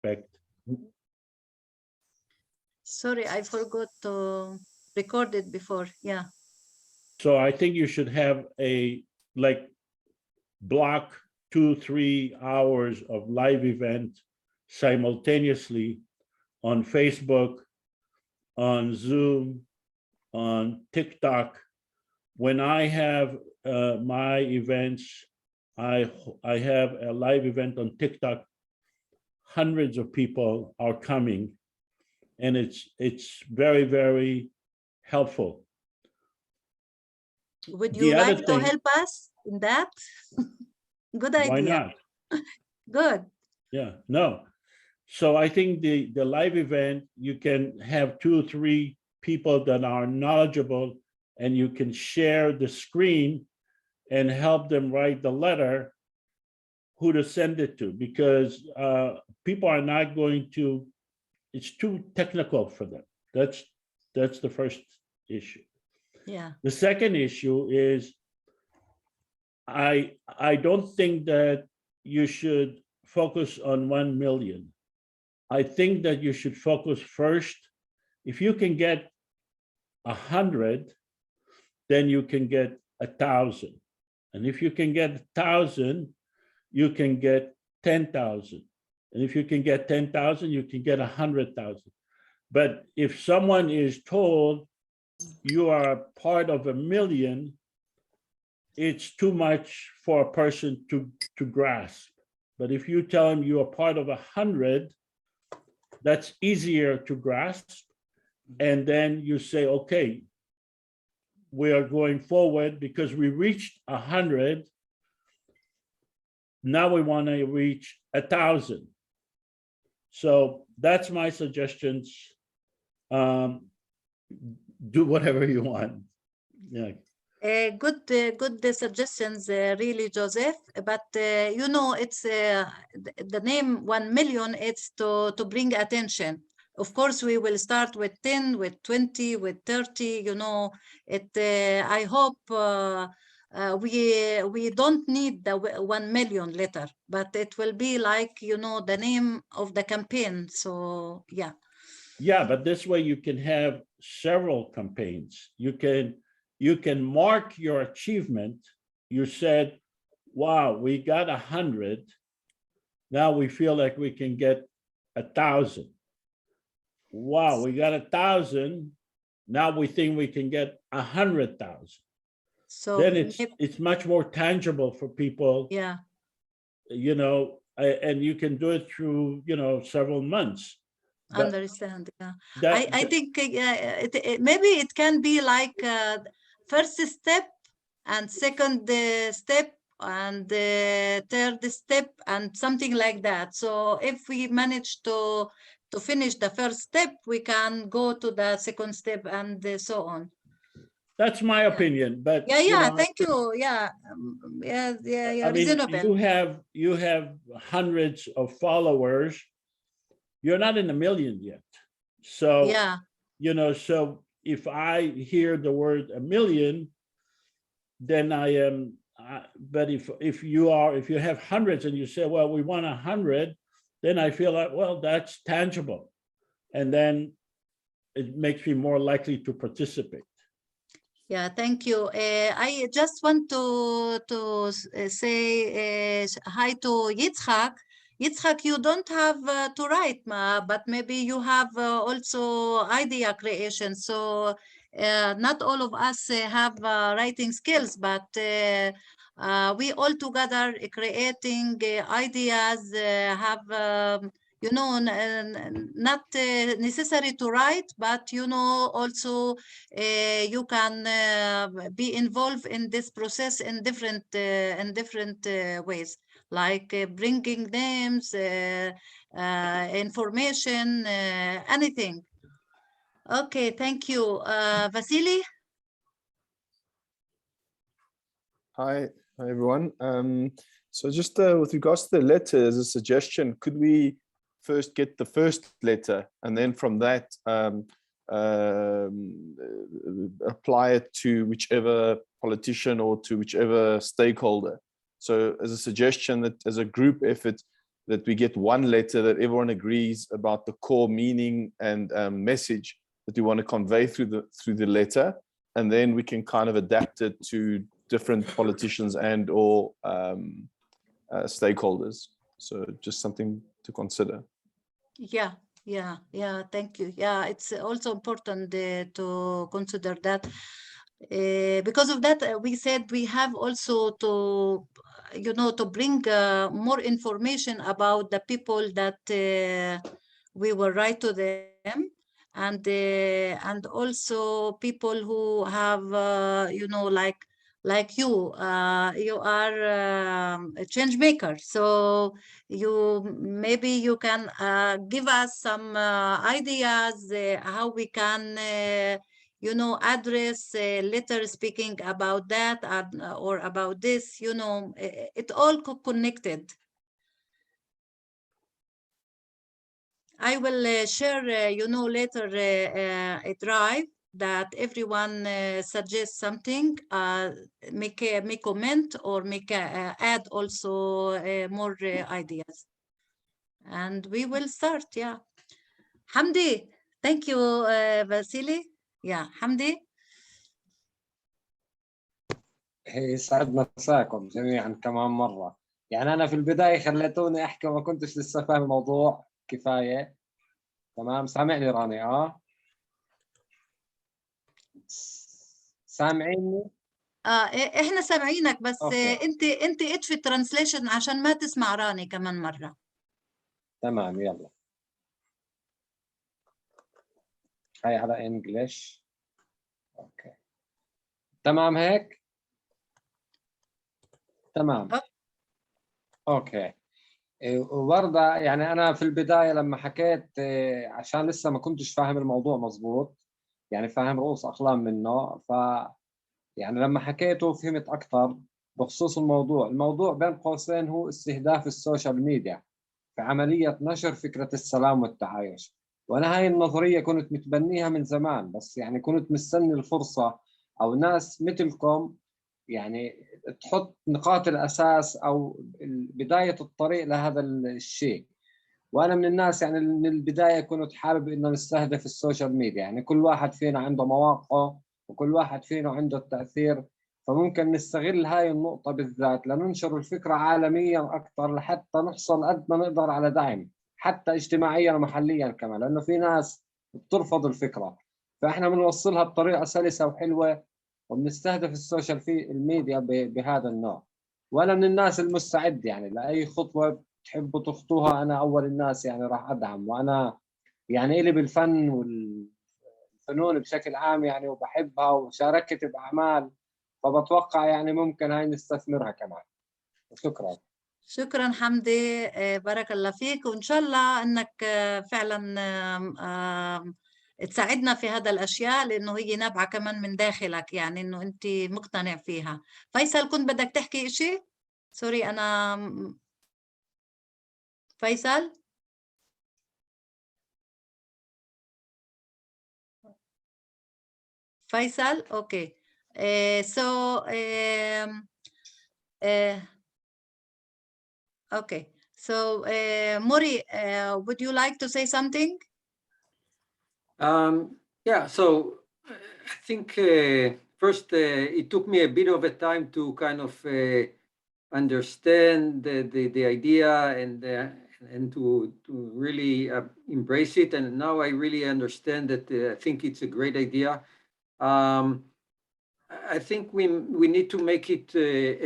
expect. Sorry, I forgot to record it before. Yeah. So I think you should have a block 2-3 hours of live event simultaneously on Facebook, on Zoom, on TikTok. When I have my events, I have a live event on TikTok. Hundreds of people are coming, and it's very, very helpful. Would you like to help us in that? Good idea. Why not? Good. Yeah, no. So I think the live event, you can have 2 or 3 people that are knowledgeable, and you can share the screen and help them write the letter who to send it to, because people are not going to, it's too technical for them. That's the first issue. Yeah. The second issue is I don't think that you should focus on 1 million. I think that you should focus first. If you can get 100, then you can get 1,000. And if you can get 1,000, you can get 10,000. And if you can get 10,000, you can get 100,000. But if someone is told you are part of 1 million, it's too much for a person to grasp. But if you tell them you are part of 100, that's easier to grasp. And then you say, okay, we are going forward because we reached 100. Now we want to reach 1,000. So that's my suggestions. Do whatever you want. Yeah. Good suggestions, really, Joseph. But you know, it's the name 1 million. It's to bring attention. Of course, we will start with 10, with 20, with 30. You know, it. I hope we don't need the 1 million letter, but it will be like, you know, the name of the campaign. So yeah. Yeah, but this way you can have several campaigns. You can mark your achievement. You said, wow, we got 100. Now we feel like we can get 1,000. Wow, we got 1,000. Now we think we can get 100,000. So then it's much more tangible for people. Yeah. You know, and you can do it through, you know, several months. Understand. Yeah. I think maybe it can be like first step and second step and third step and something like that. So if we manage to finish the first step, we can go to the second step and so on. That's my opinion, but yeah, you know, thank you. Yeah, I mean, reasonable. you have hundreds of followers. You're not in a million yet. So, yeah, you know, so if I hear the word 1 million, then I am, but if you have hundreds and you say, well, we want 100, then I feel like, well, that's tangible. And then it makes me more likely to participate. Yeah, thank you. I just want to say hi to Yitzhak. Yitzhak, you don't have to write, but maybe you have also idea creation. So not all of us have writing skills, but we all together creating ideas, have you know, not necessary to write, but you know, also you can be involved in this process in different ways, like bringing names, information, anything. Okay, thank you. Vasily? Hi everyone. So just with regards to the letter, as a suggestion, could we first get the first letter and then from that apply it to whichever politician or to whichever stakeholder? So as a suggestion that as a group effort, that we get one letter that everyone agrees about the core meaning and message that we want to convey through the letter, and then we can kind of adapt it to different politicians and or stakeholders. So just something to consider. Yeah, thank you. Yeah, it's also important to consider that. Because of that, we said we have also to, to bring more information about the people that we will write to them, and also people who have, like you are a change maker. So maybe you can give us some ideas how we can address letter speaking about that or about this, it all connected. I will share, later a drive that everyone suggests something, make comment or add also more ideas. And we will start, yeah. Hamdi, thank you, Vasily. Yeah, Hamdi. يسعد مساكم جميعا كمان مرة. يعني أنا في البداية خليتوني أحكي وما كنتش لسه فاهم الموضوع كفاية. تمام، سامعني راني؟ سامعيني؟ احنا سامعينك، بس أوكي. انت اطفي الترانسليشن عشان ما تسمع راني كمان مرة. تمام، يلا. هاي على انجلش. اوكي، تمام هيك. تمام. اوكي. وبرضه يعني انا في البدايه لما حكيت عشان لسه ما كنتش فاهم الموضوع مزبوط، يعني فاهم رؤوس اقلام منه، ف يعني لما حكيته فهمت اكثر بخصوص الموضوع بين قوسين هو استهداف السوشيال ميديا في عمليه نشر فكره السلام والتعايش. وانا هاي النظريه كنت متبنيها من زمان، بس يعني كنت مستني الفرصه او ناس مثلكم يعني تحط نقاط الاساس او بدايه الطريق لهذا الشيء. وانا من الناس يعني من البدايه كنت حابب انه نستهدف السوشيال ميديا، يعني كل واحد فينا عنده مواقعه وكل واحد فينا عنده التاثير، فممكن نستغل هاي النقطه بالذات لننشر الفكره عالميا اكثر لحتى نحصل قد ما نقدر على دعم حتى اجتماعيا ومحليا كمان، لانه في ناس بترفض الفكره، فاحنا بنوصلها بطريقه سلسه وحلوه وبنستهدف السوشيال في الميديا بهذا النوع. وانا من الناس المستعد يعني لاي خطوه تحبوا تخطوها، انا اول الناس يعني راح ادعم. وانا يعني الي بالفن والفنون بشكل عام يعني وبحبها وشاركت باعمال، فبتوقع يعني ممكن هاي نستثمرها كمان. شكرا. شكرا حمدي، بارك الله فيك، وإن شاء الله أنك فعلا تساعدنا في هذا الأشياء، لأنه هي نابعة كمان من داخلك، يعني أنه أنت مقتنع فيها. فيصل، كنت بدك تحكي إشي؟ سوري أنا فيصل. فيصل، أوكي. Okay, so Mori, would you like to say something? Yeah, so I think first it took me a bit of a time to kind of understand the idea and to really embrace it, and now I really understand that I think it's a great idea. I think we need to make it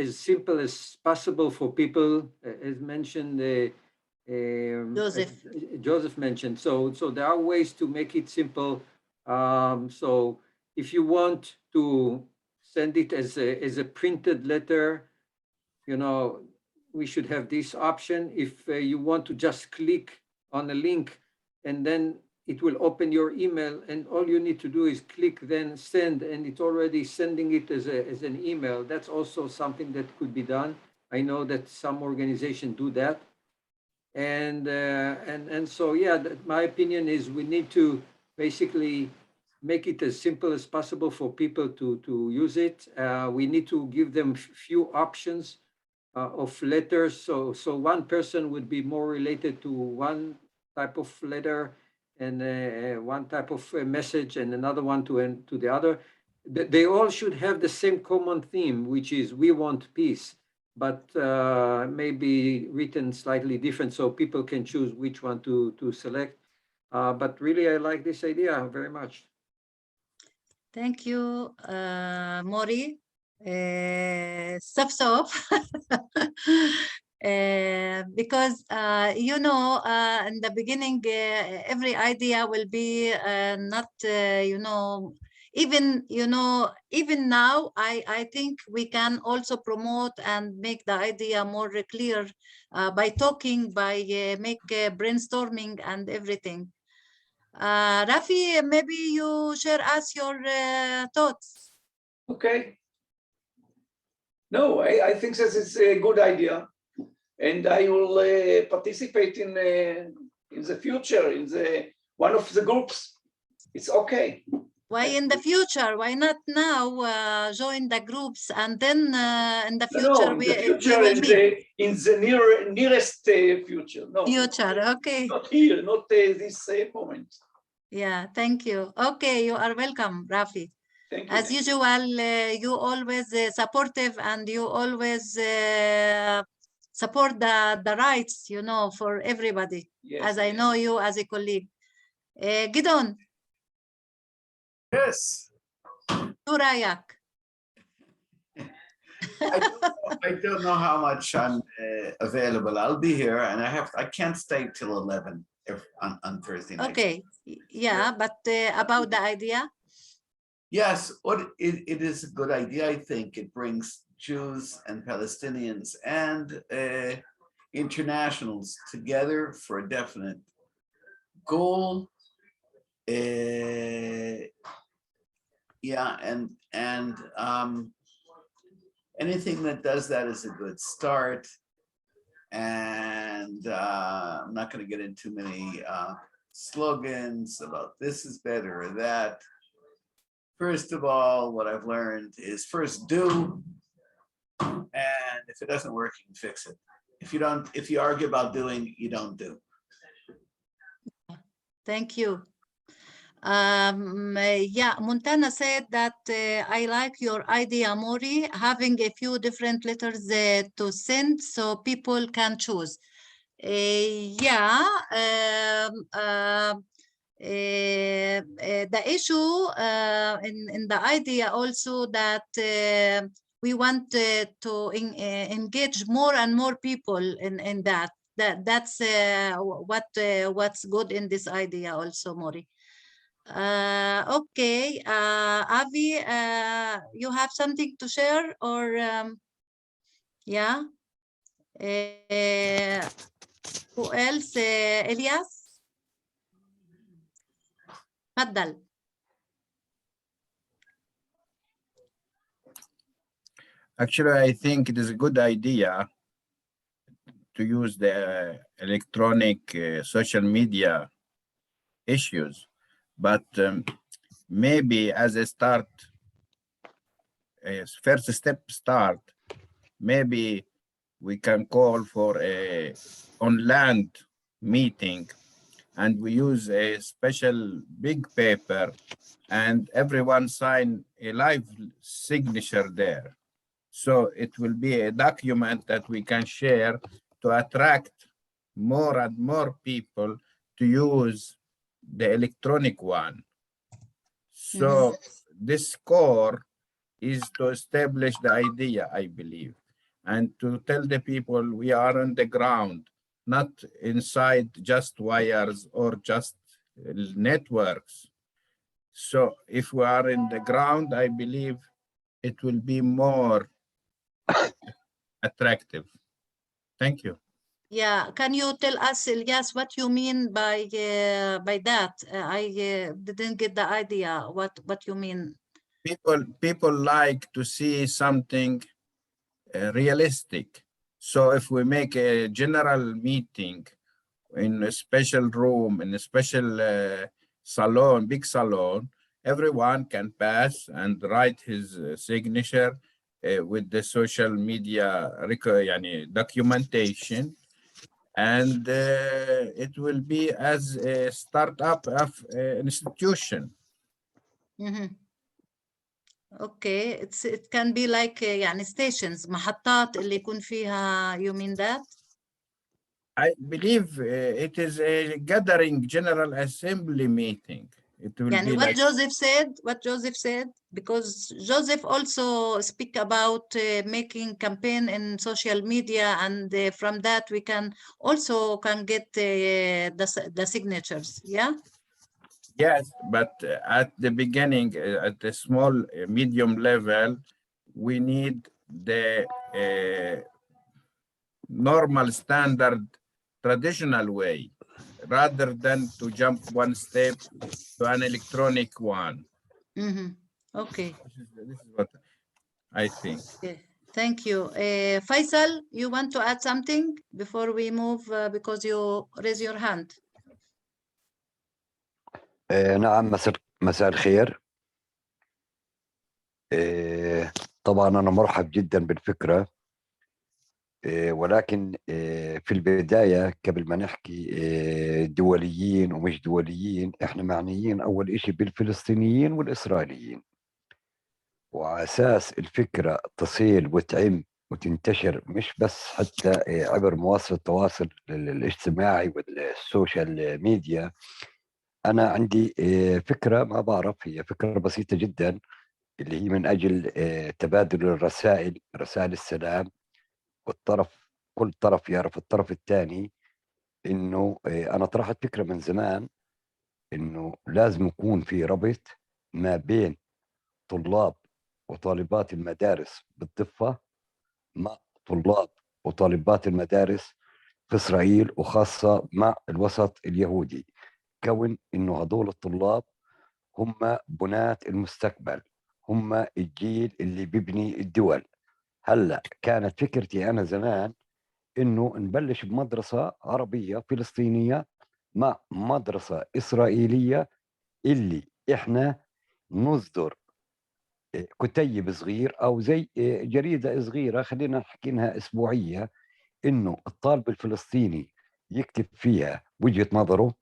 as simple as possible for people, as mentioned. Joseph mentioned. So there are ways to make it simple. So if you want to send it as a printed letter, we should have this option. If you want to just click on a link and then it will open your email, and all you need to do is click then send, and it's already sending it as an email. That's also something that could be done. I know that some organizations do that. And so, yeah, my opinion is we need to basically make it as simple as possible for people to use it. We need to give them few options of letters. So one person would be more related to one type of letter and one type of message, and another one to the other. They all should have the same common theme, which is we want peace, but maybe written slightly different so people can choose which one to select. But really, I like this idea very much. Thank you, Mori. Sof. Because you know, in the beginning, every idea will be not, you know, even now, I think we can also promote and make the idea more clear by talking, by make brainstorming and everything. Rafi, maybe you share us your thoughts. Okay. No, I think that it's a good idea, and I will participate in the future in one of the groups. It's okay. Why in the future? Why not now? Join the groups, and then in the future No, we the future will meet. in the nearest future. No, Future, okay. not here, not this moment. Yeah, thank you. Okay, you are welcome, Rafi. Thank you. As usual, you always supportive, and you always support the rights, you know, for everybody. Yes, As I yes. know you as a colleague. Gidon, Yes, Turayak. I don't know how much I'm available. I'll be here, and I can't stay till 11 on Thursday night. Okay, yeah, but about the idea. Yes, it is a good idea. I think it brings Jews and Palestinians and internationals together for a definite goal. Yeah, and anything that does that is a good start. And I'm not going to get into many slogans about this is better or that. First of all, what I've learned is first do, and if it doesn't work, you can fix it. If you argue about doing, you don't do. Thank you. Yeah, Montana said that I like your idea, Mori, having a few different letters to send so people can choose. Yeah, the issue in the idea also that we want to engage more and more people in that. That's what's good in this idea also, Mori. Okay, Avi, you have something to share or yeah? Who else? Elias? تفضل. Actually, I think it is a good idea to use the electronic social media issues, but maybe as a start, first start, maybe we can call for a on land meeting, and we use a special big paper, and everyone sign a live signature there. So it will be a document that we can share to attract more and more people to use the electronic one. So this core is to establish the idea, I believe, and to tell the people we are on the ground, not inside just wires or just networks. So if we are in the ground, I believe it will be more attractive. Thank you. Yeah, can you tell us, Elias, what you mean by that? I didn't get the idea. What you mean? People like to see something realistic. So if we make a general meeting in a special room, in a special salon, big salon, everyone can pass and write his signature with the social media يعني documentation, and it will be as a startup of institution. Okay, it can be like يعني stations, محطات اللي يكون فيها, you mean that? I believe it is a gathering general assembly meeting. It will يعني be what like Joseph said, because Joseph also speak about making campaign in social media, and from that we can also get the signatures, yeah? yes, but at the beginning, at the small, medium level, we need the normal, standard, traditional way, rather than to jump one step to an electronic one. Okay. This is what I think. Okay. Thank you. Faisal, you want to add something before we move, because you raise your hand? نعم، مساء الخير. طبعا أنا مرحب جدا بالفكرة، ولكن في البداية قبل ما نحكي دوليين ومش دوليين، احنا معنيين أول إشي بالفلسطينيين والإسرائيليين، وعلى أساس الفكرة تصيل وتعم وتنتشر مش بس حتى عبر مواصل التواصل الاجتماعي والسوشيال ميديا. أنا عندي فكرة، ما بعرف، هي فكرة بسيطة جدا، اللي هي من أجل تبادل الرسائل، رسائل السلام، والطرف كل طرف يعرف الطرف الثاني. إنه أنا طرحت فكرة من زمان إنه لازم يكون في ربط ما بين طلاب وطالبات المدارس بالضفة مع طلاب وطالبات المدارس في إسرائيل، وخاصة مع الوسط اليهودي، كون إنه هذول الطلاب هم بناة المستقبل، هم الجيل اللي بيبني الدول. هلا كانت فكرتي أنا زمان إنه نبلش بمدرسة عربية فلسطينية مع مدرسة إسرائيلية، اللي إحنا نصدر كتيب صغير أو زي جريدة صغيرة، خلينا نحكي إنها أسبوعية، إنه الطالب الفلسطيني يكتب فيها وجهة نظره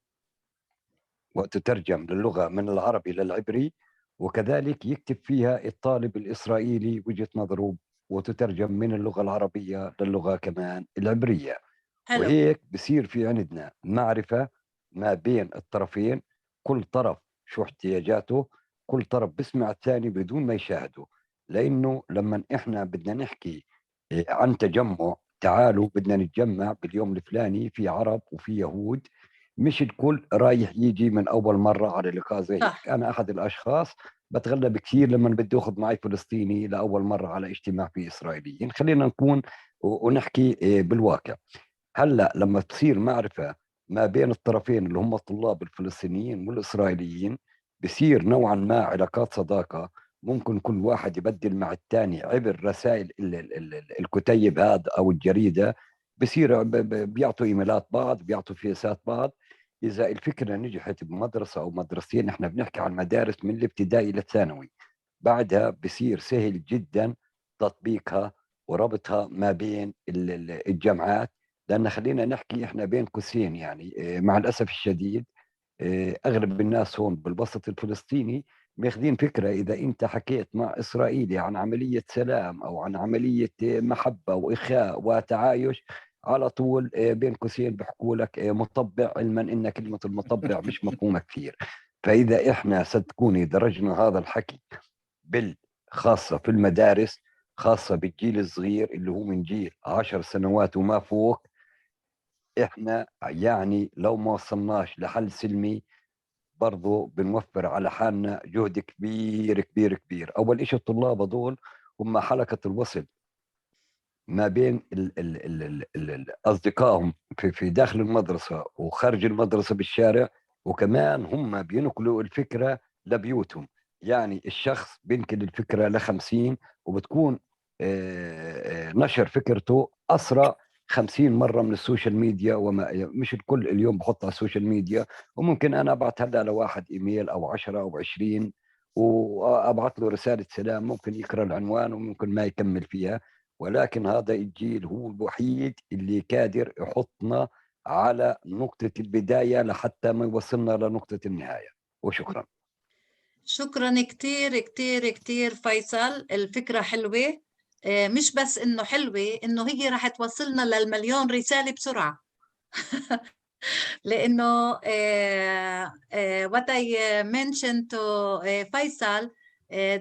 وتترجم للغة من العربي للعبري، وكذلك يكتب فيها الطالب الإسرائيلي وجهة نظره وتترجم من اللغة العربية للغة كمان العبرية. حلو. وهيك بصير في عندنا معرفة ما بين الطرفين، كل طرف شو احتياجاته، كل طرف بسمع الثاني بدون ما يشاهده. لأنه لما إحنا بدنا نحكي عن تجمع، تعالوا بدنا نتجمع باليوم الفلاني، في عرب وفي يهود، مش الكل رايح يجي من أول مرة على لقاء زي هيك. أنا أحد الأشخاص بتغلب كثير لما بدي أخذ معي فلسطيني لأول مرة على اجتماع فيه إسرائيليين. خلينا نكون ونحكي بالواقع. هلا لما تصير معرفة ما بين الطرفين اللي هم الطلاب الفلسطينيين والإسرائيليين، بصير نوعا ما علاقات صداقة، ممكن كل واحد يبدل مع الثاني عبر رسائل الكتيب هذا أو الجريدة، بصير بيعطوا إيميلات بعض، بيعطوا فيسات بعض. إذا الفكرة نجحت بمدرسة أو مدرستين، إحنا بنحكي عن مدارس من الابتدائي للثانوي، بعدها بصير سهل جدا تطبيقها وربطها ما بين الجامعات. لأن خلينا نحكي إحنا بين قوسين، يعني مع الأسف الشديد أغلب الناس هون بالوسط الفلسطيني ماخذين فكرة إذا أنت حكيت مع إسرائيلي عن عملية سلام أو عن عملية محبة وإخاء وتعايش، على طول بين قوسين بحكوا لك مطبع، علما إن كلمة المطبع مش مفهومة كثير. فإذا إحنا صدقوني درجنا هذا الحكي بالخاصة في المدارس، خاصة بالجيل الصغير اللي هو من جيل 10 سنوات وما فوق، احنا يعني لو ما وصلناش لحل سلمي برضو بنوفر على حالنا جهد كبير كبير كبير. اول اشي الطلاب هذول هم حلقة الوصل ما بين اصدقائهم في داخل المدرسة وخارج المدرسة بالشارع، وكمان هم بينقلوا الفكرة لبيوتهم. يعني الشخص بينقل الفكرة ل50، وبتكون نشر فكرته أسرع 50 مرة من السوشيال ميديا. وما مش الكل اليوم بحط على السوشيال ميديا، وممكن أنا أبعت هلا لواحد إيميل أو 10 أو 20، وابعث له رساله سلام، ممكن يقرا العنوان وممكن ما يكمل فيها، ولكن هذا الجيل هو الوحيد اللي قادر يحطنا على نقطه البدايه لحتى ما يوصلنا لنقطه النهايه. وشكرا. شكرا كتير كتير كتير فيصل، الفكرة حلوة، مش بس إنه حلوة، إنه هي راح توصلنا للمليون رسالة بسرعة. لأنه what I mentioned to Faisal,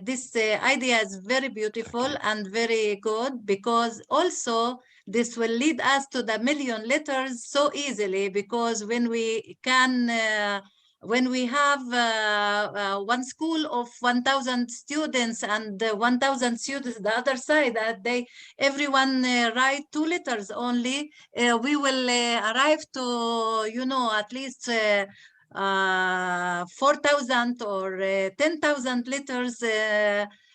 this idea is very beautiful and very good, because also this will lead us to the million letters so easily, because when we can when we have one school of 1,000 students and 1,000 students the other side, that they everyone write 2 letters only, we will arrive to, you know, at least 4,000 or 10,000 letters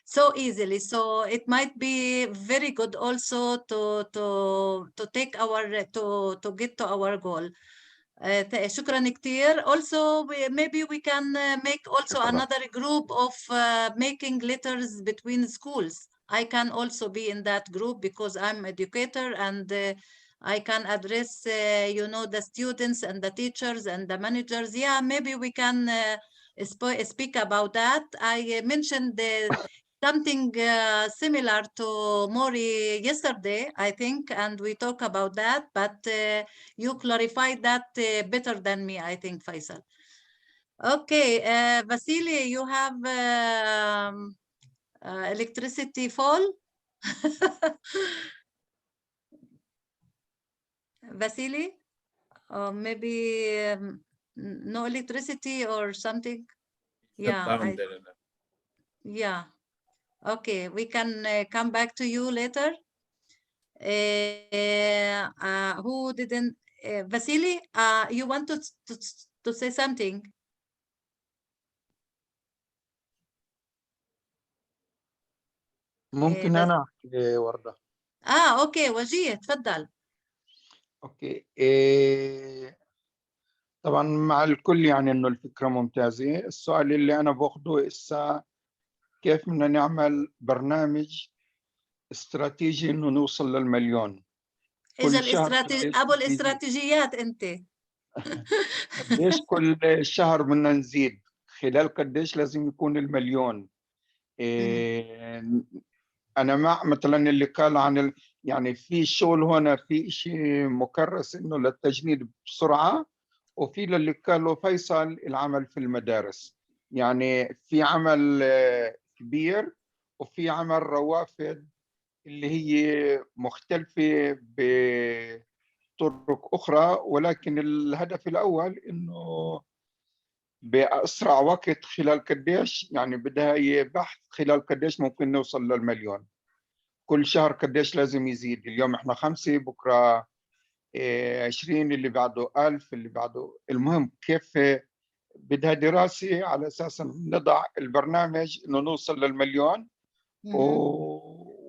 so easily. So it might be very good also to take our to get to our goal. شكرا كتير. Also maybe we can make also شكرا. another group of making letters between schools. I can also be in that group because I'm educator, and I can address you know, the students and the teachers and the managers. Yeah, maybe we can speak about that. I mentioned something similar to Mori yesterday, I think, and we talk about that, but you clarified that better than me, I think, Faisal. Okay, Vasily, you have electricity fall? Vasily? Or maybe no electricity or something? Yeah, yeah. Okay, we can come back to you later. Who didn't? Vasily, you want to say something? ممكن أنا أحكي وردة. أوكي، وجيه، تفضل. أوكي. طبعا مع الكل يعني إنه الفكرة ممتازة. السؤال اللي أنا باخده إسا كيف بدنا نعمل برنامج استراتيجي إنه نوصل للمليون. إذا كل شهر أبو الاستراتيجيات أنت. قديش كل شهر بدنا نزيد، خلال قديش لازم يكون المليون. أنا مع مثلا اللي قال عن يعني في شغل هنا، في شيء مكرس إنه للتجنيد بسرعة، وفي اللي قاله فيصل العمل في المدارس. يعني في عمل كبير وفي عمل روافد اللي هي مختلفة بطرق أخرى، ولكن الهدف الأول إنه بأسرع وقت، خلال قديش يعني بدها هي بحث خلال قديش ممكن نوصل للمليون. كل شهر قديش لازم يزيد. اليوم احنا 5، بكرة 20، اللي بعده 1000، اللي بعده. المهم كيف بدها دراسة على أساس نضع البرنامج إنه نوصل للمليون،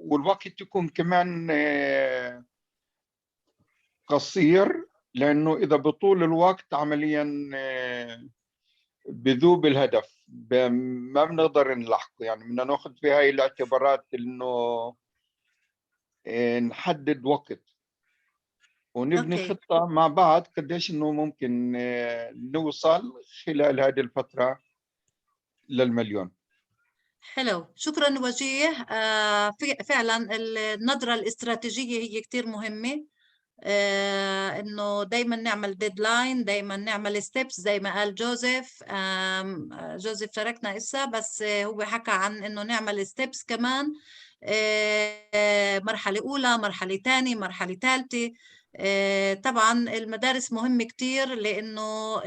والوقت يكون كمان قصير، لأنه إذا بطول الوقت عمليا بذوب الهدف، ما بنقدر نلحقه. يعني بدنا ناخذ في هاي الاعتبارات إنه نحدد وقت ونبني خطة مع بعض قديش إنه ممكن نوصل خلال هذه الفترة للمليون. حلو، شكرا وجيه. فعلا النظرة الاستراتيجية هي كتير مهمة، انه دايما نعمل ديدلاين، دايما نعمل ستيبس زي ما قال جوزيف. جوزيف شاركنا إسا، بس هو حكى عن انه نعمل ستيبس كمان، مرحلة أولى، مرحلة ثانية، مرحلة ثالثة. طبعا المدارس مهم كتير، لأنه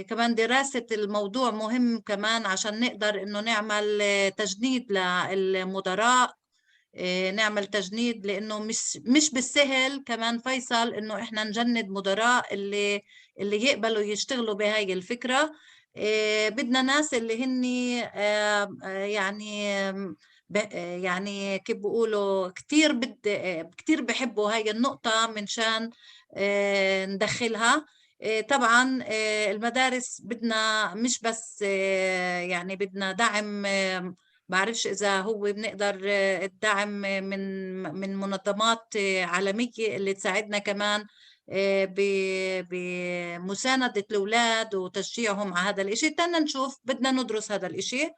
كمان دراسة الموضوع مهم كمان، عشان نقدر إنه نعمل تجنيد للمدراء، نعمل تجنيد، لأنه مش بالسهل كمان فيصل إنه إحنا نجند مدراء اللي يقبلوا يشتغلوا بهاي الفكرة. بدنا ناس اللي هن يعني يعني كيف بقولوا كتير بحبوا هاي النقطة، منشان ندخلها. طبعا المدارس بدنا مش بس يعني بدنا دعم، بعرفش إذا هو بنقدر الدعم من منظمات عالمية اللي تساعدنا كمان بمساندة الأولاد وتشجيعهم على هذا الإشي. تنا نشوف بدنا ندرس هذا الإشي،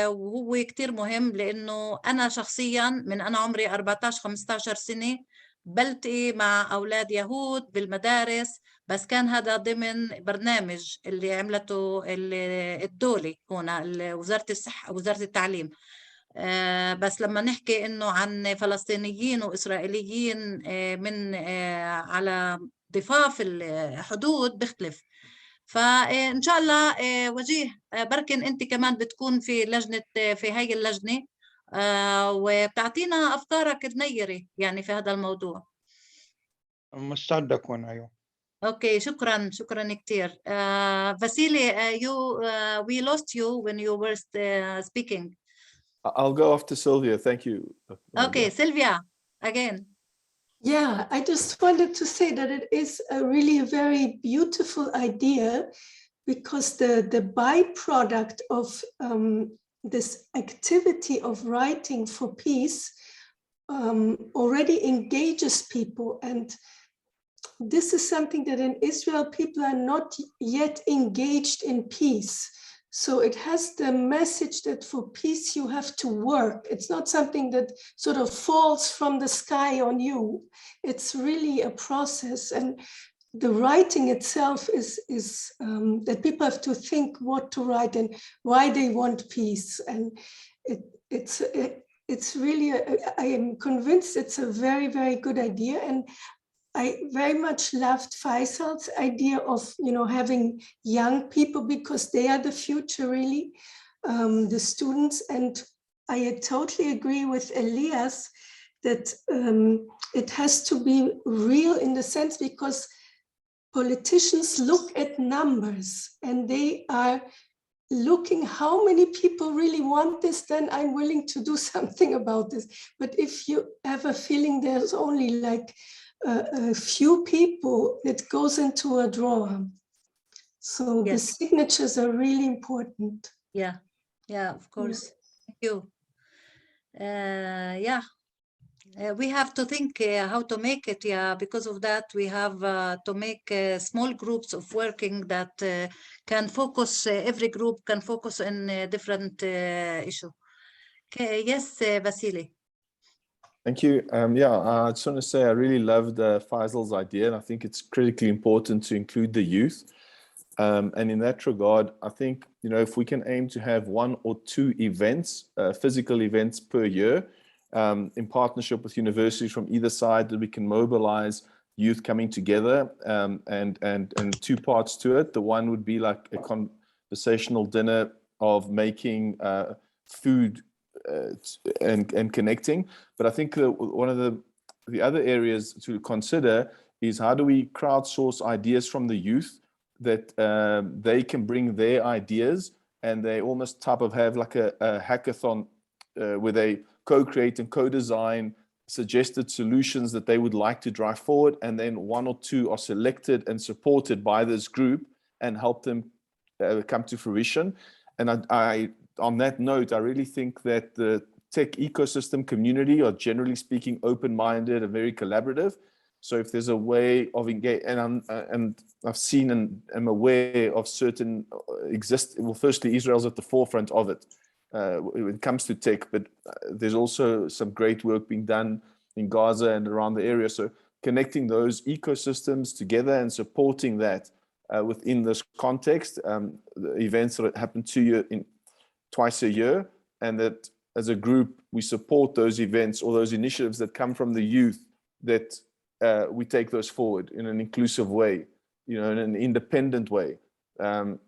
وهو كتير مهم، لأنه أنا شخصيا من أنا عمري 14-15 سنة بلتقي مع أولاد يهود بالمدارس، بس كان هذا ضمن برنامج اللي عملته الدولة هنا وزارة الصحة وزارة التعليم. بس لما نحكي إنه عن فلسطينيين وإسرائيليين من على ضفاف الحدود بيختلف. فإن شاء الله وجيه بركن أنت كمان بتكون في لجنة في هاي اللجنة وبتعطينا أفكارك النيرة يعني في هذا الموضوع. مستعد أكون. أيوه. Okay, شكرا كتير. Vasily, we lost you when you were speaking. I'll go after Sylvia. Thank you. Okay, Sylvia, again. Yeah, I just wanted to say that it is a really very beautiful idea, because the byproduct of this activity of writing for peace already engages people. And this is something that in Israel, people are not yet engaged in peace. So it has the message that for peace, you have to work. It's not something that sort of falls from the sky on you. It's really a process. And the writing itself is that people have to think what to write and why they want peace. And it's really, I am convinced it's a very, very good idea. And I very much loved Faisal's idea of, having young people, because they are the future, really, the students. And I totally agree with Elias that it has to be real in the sense, because politicians look at numbers and they are looking how many people really want this, then I'm willing to do something about this. But if you have a feeling there's only like a few people, it goes into a drawer. So the signatures are really important. Yeah, of course. Thank you. We have to think how to make it. Because of that, we have to make small groups of working that can focus, every group can focus on a different issue. Okay, yes, Vasily. Thank you. I just want to say I really loved Faisal's idea, and I think it's critically important to include the youth. And in that regard, I think, if we can aim to have 1 or 2 events, physical events per year, in partnership with universities from either side, that we can mobilize youth coming together, and 2 parts to it. The one would be like a conversational dinner of making food and connecting. But I think one of the other areas to consider is, how do we crowdsource ideas from the youth that they can bring their ideas, and they almost type of have like a hackathon where they co-create and co-design suggested solutions that they would like to drive forward, and then 1 or 2 are selected and supported by this group and help them come to fruition. And I on that note, I really think that the tech ecosystem community are, generally speaking, open-minded and very collaborative. So if there's a way of engage, and I've seen and am aware of certain firstly, Israel's at the forefront of it when it comes to tech, but there's also some great work being done in Gaza and around the area. So connecting those ecosystems together and supporting that within this context, the events that happen twice a year, and that as a group we support those events or those initiatives that come from the youth, that we take those forward in an inclusive way, in an independent way, to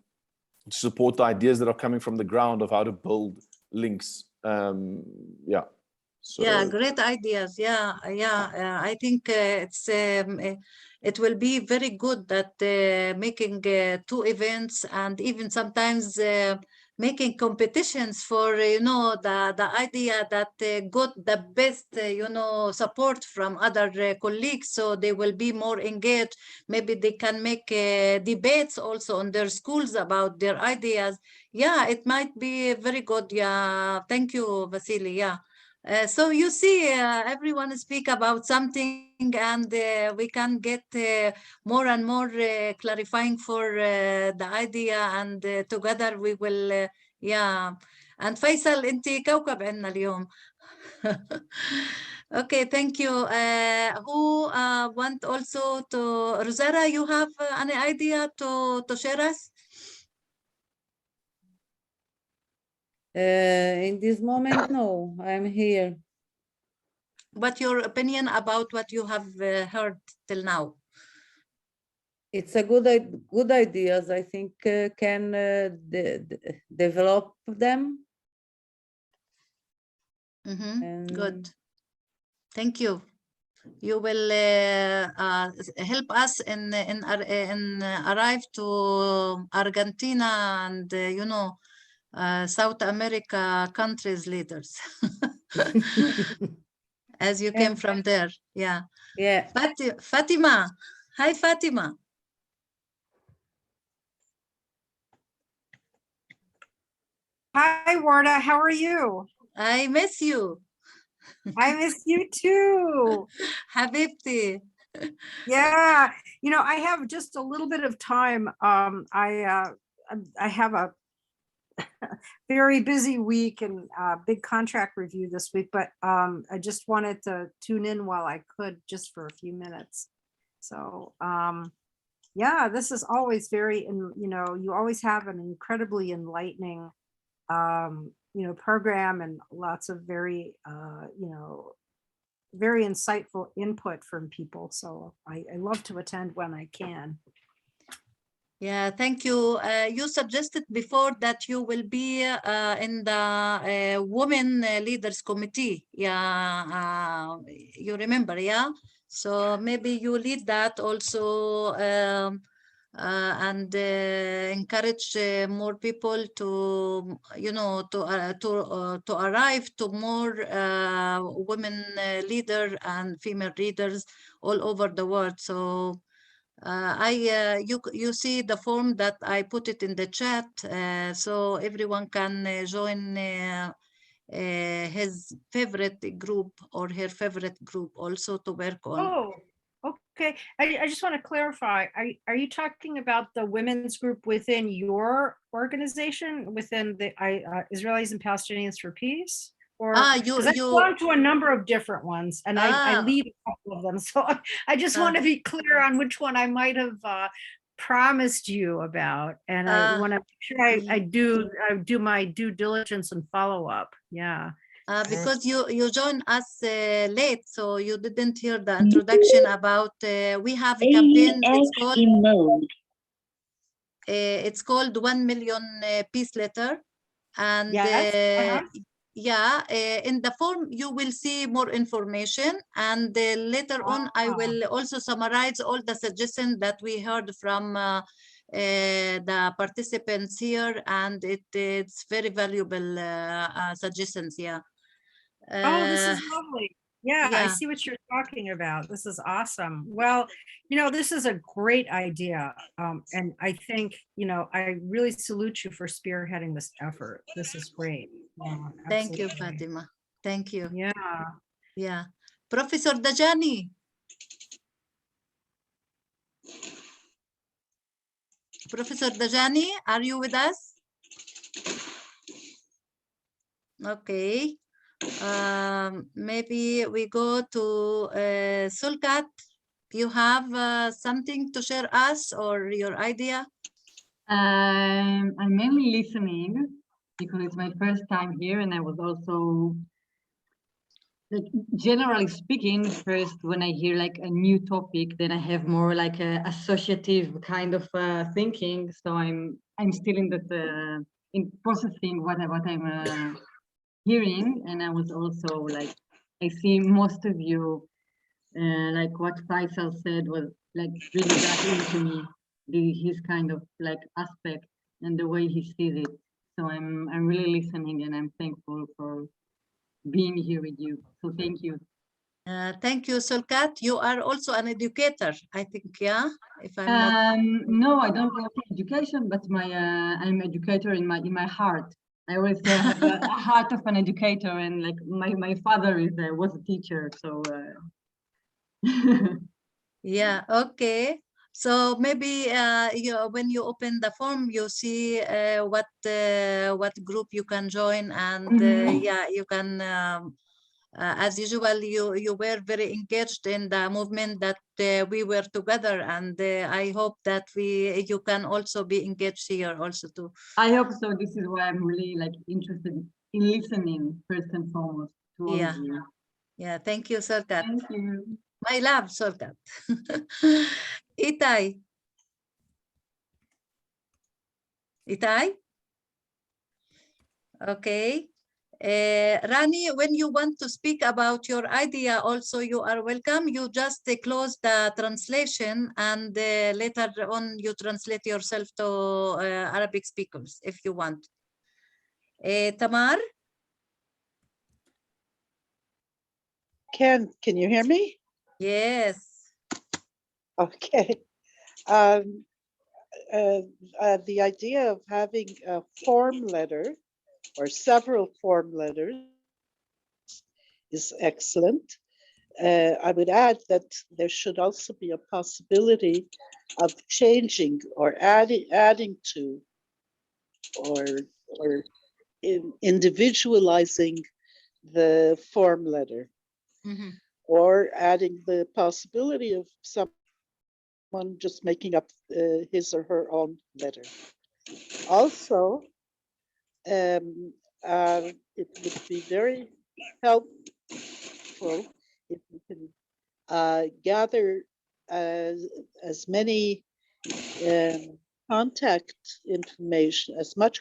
support the ideas that are coming from the ground of how to build links. Great ideas. I think it will be very good that making 2 events, and even sometimes making competitions for the idea that got the best support from other colleagues, so they will be more engaged. Maybe they can make debates also on their schools about their ideas. Yeah, it might be very good. Yeah, thank you, Vasily. Yeah. So you see, everyone speak about something, and we can get more and more clarifying for the idea, and together we will yeah. And Faisal, انت كوكب عندنا اليوم. Okay, thank you. Who want also to, Rosara, you have any idea to share us? In this moment, no, I'm here. What's your opinion about what you have heard till now? It's a good ideas. I think can develop them. Good. Thank you. You will help us in arrive to Argentina and South America countries leaders. As you came from there. Yeah. Yeah. Fatima. Hi, Fatima. Hi, Warda. How are you? I miss you. I miss you too. Habibti. Yeah. I have just a little bit of time. I have a very busy week and big contract review this week, but I just wanted to tune in while I could, just for a few minutes. So yeah, this is always very, you always have an incredibly enlightening program, and lots of very very insightful input from people. So I love to attend when I can. Yeah, thank you. You suggested before that you will be in the Women Leaders Committee. Yeah, you remember, yeah? So maybe you lead that also, and encourage more people to, to arrive to more women leader and female leaders all over the world. So you see the form that I put it in the chat, so everyone can join his favorite group or her favorite group also to work on. Oh, okay. I just want to clarify. Are you talking about the women's group within your organization, within the Israelis and Palestinians for Peace? Or because I belong to a number of different ones, and I lead a couple of them. So I just want to be clear on which one I might have promised you about, and I want to make sure I do my due diligence and follow up. Yeah. Because you joined us late, so you didn't hear the introduction about we have a campaign. It's called 1 Million Peace Letter, and yes. yeah, in the form you will see more information, and later on I will also summarize all the suggestions that we heard from the participants here, and it's very valuable suggestions. Yeah. Oh, this is lovely. Yeah, I see what you're talking about. This is awesome. Well, this is a great idea. And I think, I really salute you for spearheading this effort. This is great. Yeah, thank you, Fatima. Thank you. Yeah. Yeah. Professor Dajani. Professor Dajani, are you with us? Okay. Maybe we go to Sulkat. You have something to share us or your idea? I'm mainly listening because it's my first time here, and I was also, like, generally speaking, first when I hear like a new topic, then I have more like a associative kind of thinking. So I'm still in that in processing what I'm hearing, and I was also like, I see most of you like what Faisal said was like really got into me, his kind of like aspect and the way he sees it. So I'm really listening, and I'm thankful for being here with you. So thank you. Thank you, Solkat. You are also an educator, I think, yeah? If I'm not... No, I don't work in education, but I'm an educator in my heart. I always have a heart of an educator, and like my father was a teacher, so. Yeah, okay. So maybe when you open the form, you see what group you can join, and yeah, you can. As usual, you were very engaged in the movement that we were together, and I hope that you can also be engaged here also too. I hope so. This is why I'm really like interested in listening first and foremost to all of you. Yeah. Thank you, Solkat. Thank you. My love, Solkat. Itai. Itai? Okay. Rani, when you want to speak about your idea, also you are welcome. You just close the translation, and later on you translate yourself to Arabic speakers if you want. Tamar? Can you hear me? Yes. Okay. The idea of having a form letter or several form letters is excellent. I would add that there should also be a possibility of changing or adding to or individualizing the form letter, or adding the possibility of someone just making up his or her own letter. Also, it would be very helpful if we can gather as many contact information, as much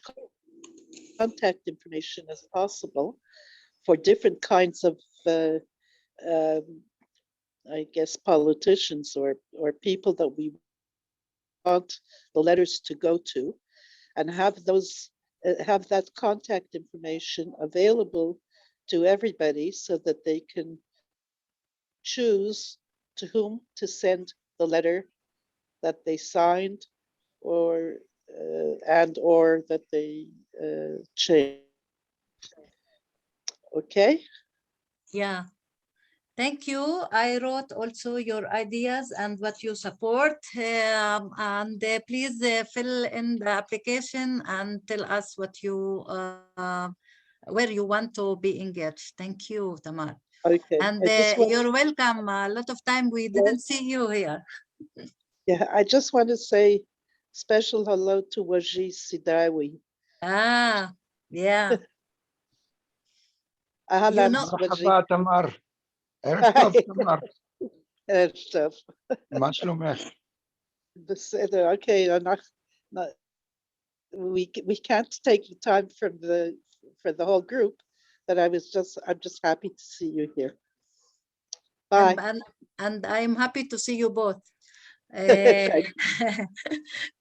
contact information as possible for different kinds of, I guess, politicians or people that we want the letters to go to, and have that contact information available to everybody so that they can choose to whom to send the letter that they signed or that they changed. Okay? Yeah. Thank you. I wrote also your ideas and what you support. And please fill in the application and tell us what you where you want to be engaged. Thank you, Tamar. Okay. And you're welcome. A lot of time we didn't see you here. Yeah, I just want to say special hello to Wajid Sidawi. Ah, yeah. You know, مرحبا تمر. عرفت تمر. عرفت. ما شلونك؟ بس okay, we can't take the time for the whole group, but I'm just happy to see you here. Bye. And I'm happy to see you both.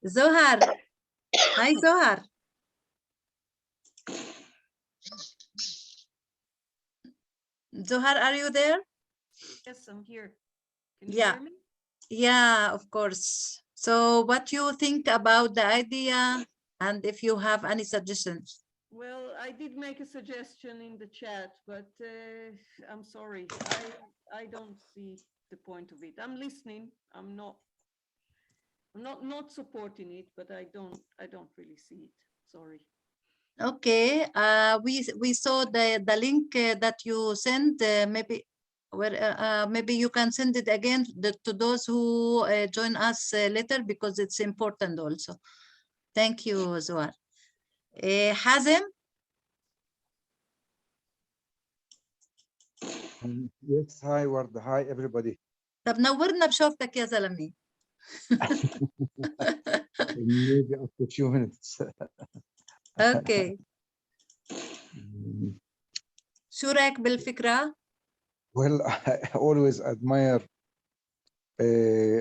Zohar. Hi, Zohar. Zohar, are you there? Yes, I'm here. Can you Yeah. hear me? Yeah, of course. So what you think about the idea, and if you have any suggestions? Well, I did make a suggestion in the chat, but I'm sorry. I don't see the point of it. I'm listening. I'm not supporting it, but I don't really see it. Sorry. Okay. We saw the link that you sent. Maybe you can send it again to those who join us later, because it's important also. Thank you, Zohar. Hazem? Yes, hi Ward, hi everybody. طب نورنا بشوفتك يا زلمي. Maybe after a few minutes. Okay. شو رأيك بالفكرة؟ Well, I always admire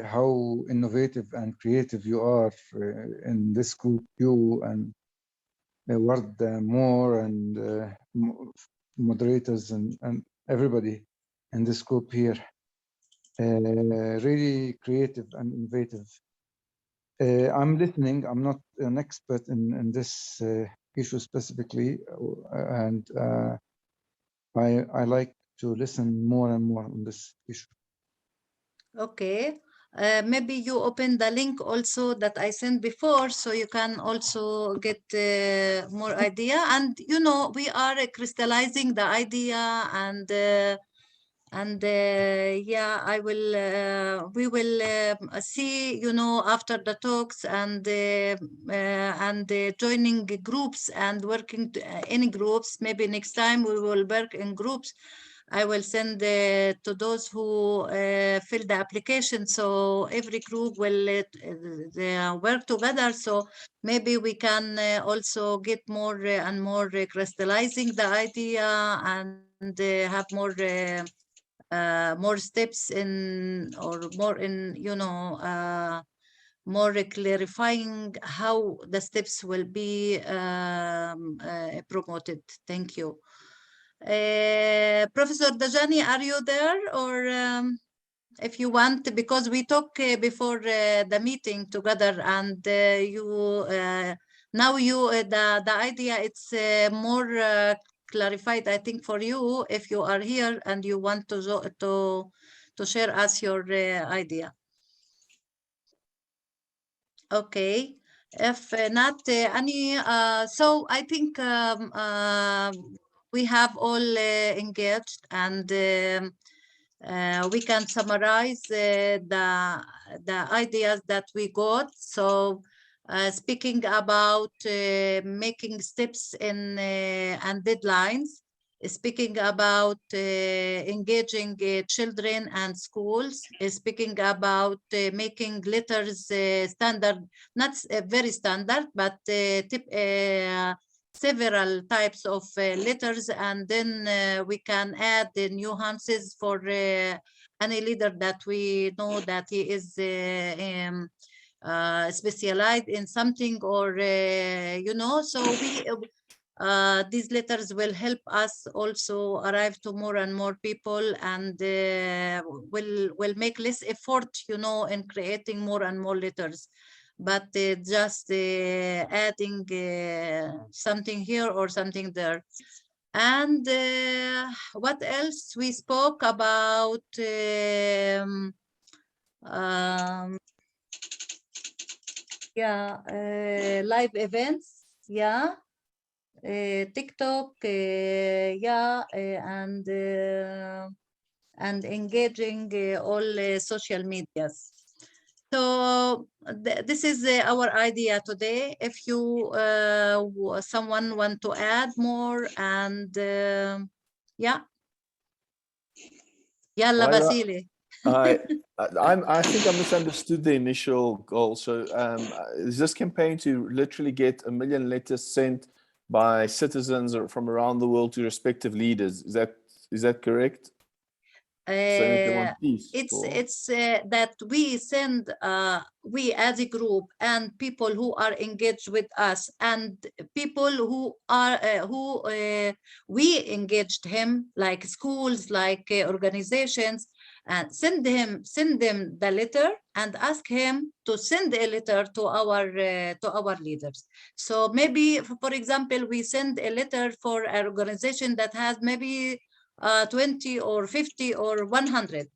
how innovative and creative you are in this group, you and Ward Moore and moderators and everybody in this group here. Really creative and innovative. I'm listening. I'm not an expert in this issue specifically, and I like to listen more and more on this issue. Okay. Maybe you open the link also that I sent before, so you can also get more idea. And you know, we are crystallizing the idea, and yeah, I will. We will see. You know, after the talks and joining groups and working in groups. Maybe next time we will work in groups. I will send to those who fill the application. So every group will work together. So maybe we can also get more and more crystallizing the idea and have more steps in, or more in, you know, more clarifying how the steps will be promoted. Thank you. Professor Dajani, are you there? Or if you want, because we talked before the meeting together, and you now you the idea, it's more clarified, I think, for you if you are here and you want to share us your idea. Okay. If not any, so I think we have all engaged, and we can summarize the ideas that we got. So speaking about making steps in and deadlines, speaking about engaging children and schools, speaking about making letters standard, not very standard, but several types of letters, and then we can add the nuances for any leader that we know that he is specialized in something, or you know, so we these letters will help us also arrive to more and more people, and will make less effort, you know, in creating more and more letters, but just adding something here or something there. And what else we spoke about? Yeah, live events. Yeah. TikTok, yeah, and engaging all social medias. So this is our idea today. If you someone want to add more, and yeah, Yalla Basili. I think I misunderstood the initial goal. So is this campaign to literally get 1 million letters sent by citizens or from around the world to respective leaders? Is that correct? Saying that they want peace, It's that we send we as a group and people who are engaged with us, and people who are we engaged him, like schools, like organizations, and send them the letter and ask him to send a letter to our leaders. So maybe, for example, we send a letter for an organization that has maybe 20 or 50 or 100,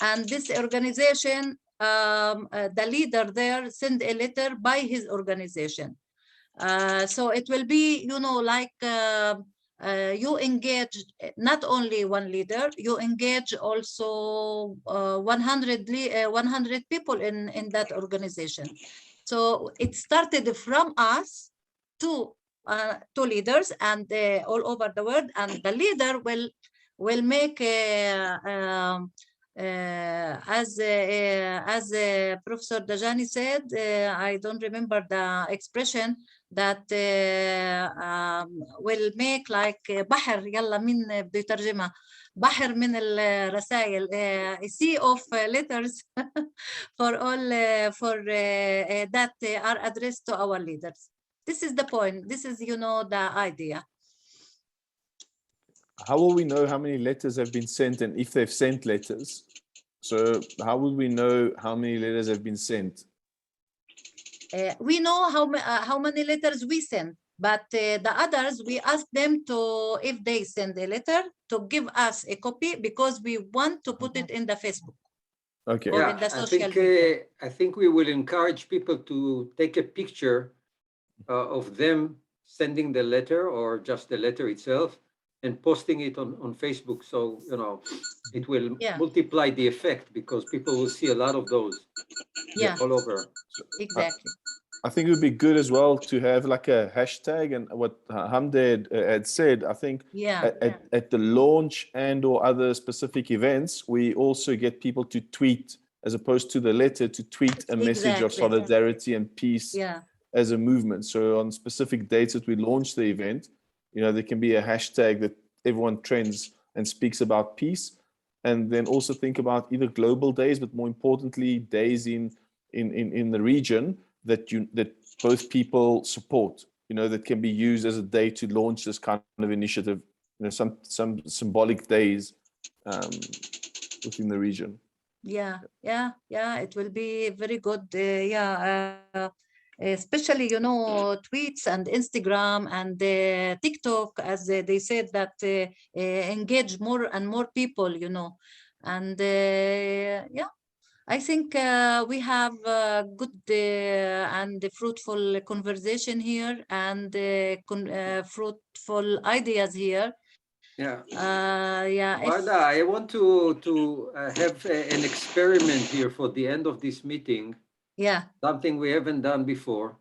and this organization, the leader there send a letter by his organization. So it will be, you know, like you engage not only one leader, you engage also 100 people in that organization. So it started from us to leaders and all over the world, and the leader will make as Professor Dajani said, I don't remember the expression, that will make like بحر, يلا مين بده يترجمها, بحر من الرسائل, a sea of letters for all for that are addressed to our leaders. This is the point. This is, you know, the idea. How will we know how many letters have been sent and if they've sent letters? So how will we know how many letters have been sent? We know how many letters we send, but the others, we ask them to, if they send a letter, to give us a copy because we want to put it in the Facebook. Okay. Or Yeah, in the I social think media. I think we will encourage people to take a picture of them sending the letter or just the letter itself and posting it on Facebook. So, you know, it will Yeah. multiply the effect because people will see a lot of those Yeah, all over. exactly. I think it would be good as well to have like a hashtag, and what Hamd had said, I think Yeah. at the launch and or other specific events, we also get people to tweet, as opposed to the letter, to tweet a message of Exactly. solidarity and peace Yeah. as a movement. So on specific dates that we launch the event, you know, there can be a hashtag that everyone trends and speaks about peace. And then also think about either global days, but more importantly, days in the region that both people support, you know, that can be used as a day to launch this kind of initiative, you know, some symbolic days within the region. Yeah, it will be very good. Especially, you know, tweets and Instagram and TikTok, as they said, that engage more and more people, you know. And yeah, I think we have good and fruitful conversation here and fruitful ideas here. Yeah. Yeah. Warda, I want to have an experiment here for the end of this meeting. Yeah. Something we haven't done before.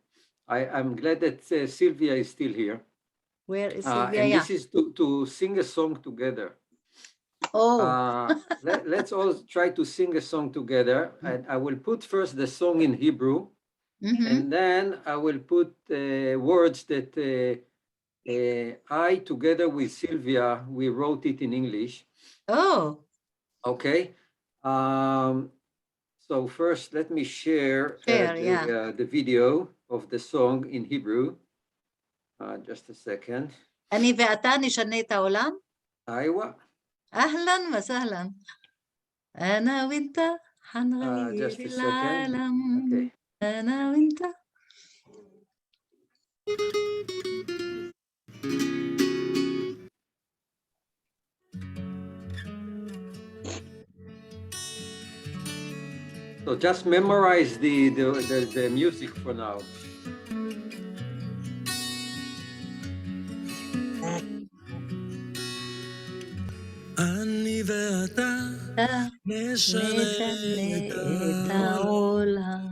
I'm glad that Sylvia is still here. Where is Sylvia? And Yeah. this is to sing a song together. Oh. Let's all try to sing a song together. And I will put first the song in Hebrew, and then I will put words that I, together with Sylvia, we wrote it in English. Oh. Okay. So first, let me share the video of the song in Hebrew. Just a second. אני ואתה נשנה את העולם? أيوة. أهلا وسهلا. أنا وأنت حنغير Just a second. العالم. Okay. أنا وأنت. So just memorize the music for now. אני ואתה נשנה את העולם.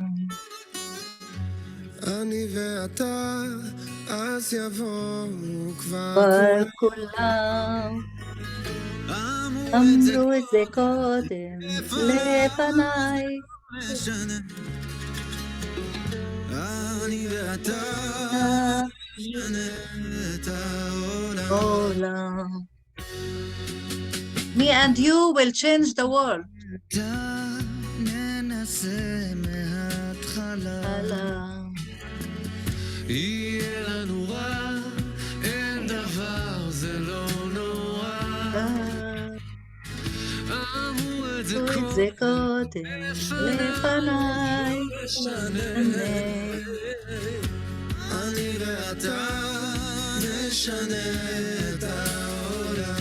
אני ואתה אז יבואו כבר כולם. אמרו את זה קודם לפניי. אני ואתה נשנה את העולם. Me and you will change the world. ננסה מההתחלה. יהיה לנו רע, אין דבר, זה לא נורא. אמרו את זה קודם לפניי. אני ואתה נשנה את העולם.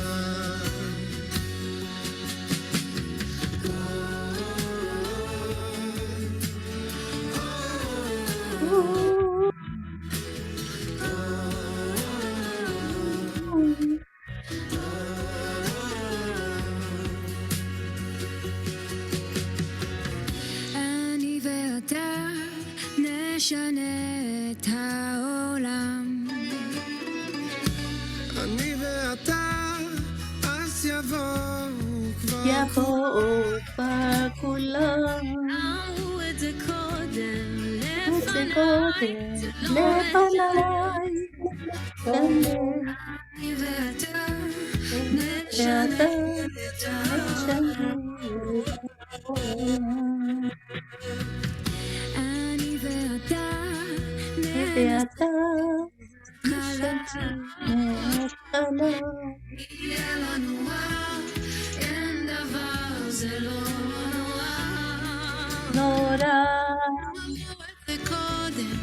אני ואתה נשנה את העולם. אני ואתה אז יבואו כבר כולם. אמרו את זה קודם לפניי. אני ואתה נשנה את העולם. אני ואתה יהיה לנו רע, אין דבר זה לא נורא. נורא. זה קודם,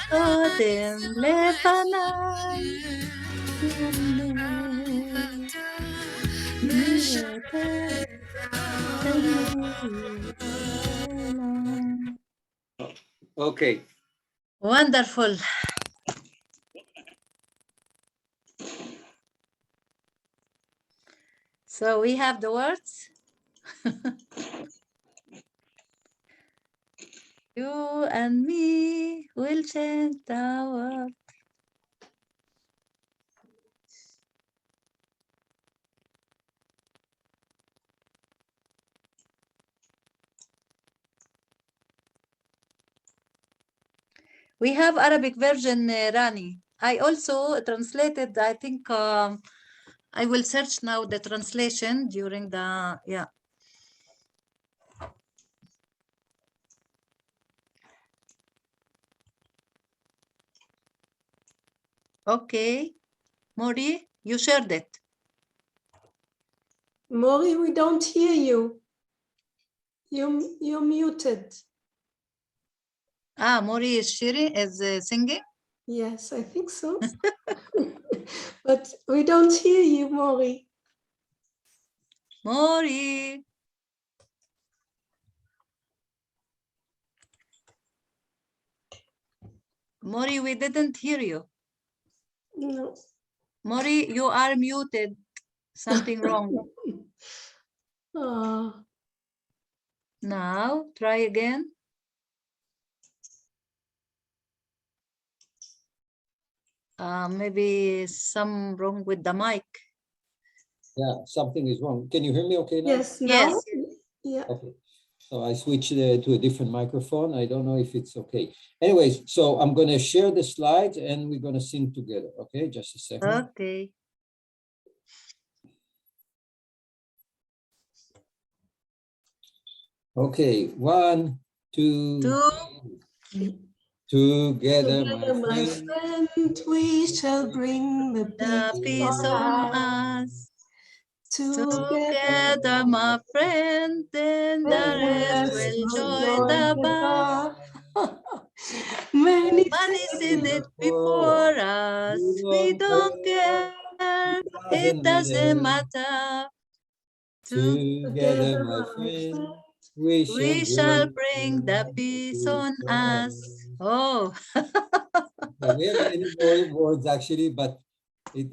קודם לפניי. Okay. Wonderful. So we have the words. You and me will change the world. We have Arabic version, Rani. I also translated, I think I will search now the translation during the, yeah. Okay, Mori, you shared it. Mori, we don't hear you. You're muted. Ah, Mori is sharing, is singing? Yes, I think so. But we don't hear you, Mori. Mori. Mori, we didn't hear you. No. Mori, you are muted. Something wrong. Now, try again. Maybe some wrong with the mic. Yeah, something is wrong. Can you hear me okay now? Yes, now? Yeah. Okay. So I switched to a different microphone. I don't know if it's okay. Anyways, so I'm going to share the slides and we're going to sing together. Okay, just a second. Okay. Okay, 1, 2, 3. Together, my friend, we shall bring the peace on us. Together, my friend, then the rest will join the bar. Many said it before us. We don't care. It doesn't matter. Together, my friend, we shall bring the peace on us. Oh. Yeah, we have many more words actually, but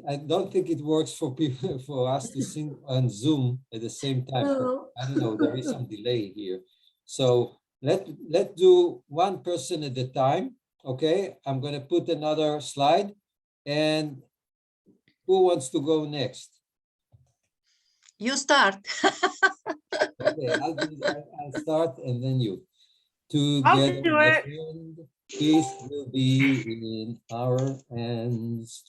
I don't think it works for people for us to sing on Zoom at the same time. No. I don't know, there is some delay here. So let's do one person at a time. Okay, I'm going to put another slide. And who wants to go next? You start. Okay, I'll start and then you. Together, my friend, peace will be in our hands.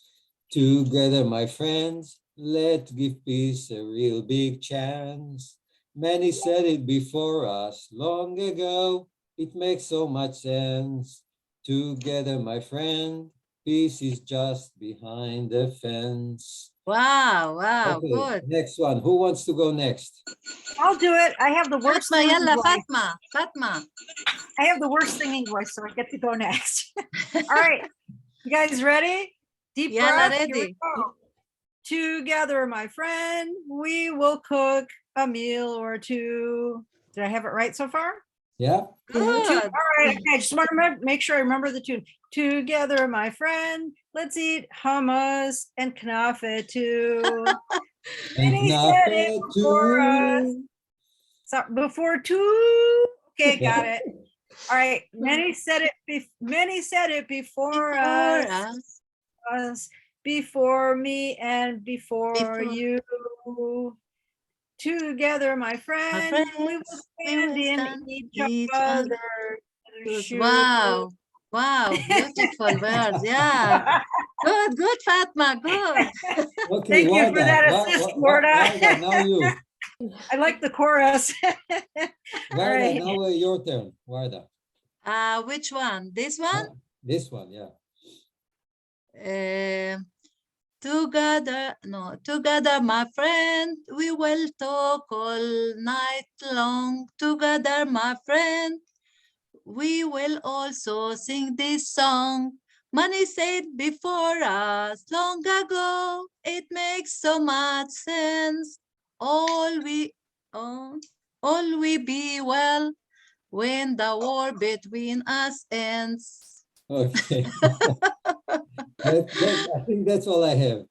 Together, my friends, let's give peace a real big chance. Many said it before us long ago. It makes so much sense. Together, my friend, peace is just behind the fence. Wow, wow, Okay, good. next one. Who wants to go next? I'll do it. I have the worst Fatma, singing yalla, voice. Fatma. I have the worst singing voice, so I get to go next. All right, you guys ready? Deep Yalla, breath. Here we ready. go. Together, my friend, we will cook a meal or two. Did I have it right so far? Yeah. All right, okay, just want to make sure I remember the tune. Together, my friend, let's eat hummus and knafe too. And Many said it knafe before us. too. So before two. Okay, got Yeah. it. All right. Many said it before us, before me and before you. Together, my friend, we will stand in each other's shoes. Wow, wow, beautiful words. Yeah. Good, Fatma, good. Okay, Thank you for that assist, Warda. Warda, now you. I like the chorus. Warda, right. now your turn, Warda. Which one? This one? This one, yeah. Together, my friend, we will talk all night long. Together, my friend, we will also sing this song. Money said before us long ago, it makes so much sense. All we be well when the war between us ends. Okay. I think that's all I have.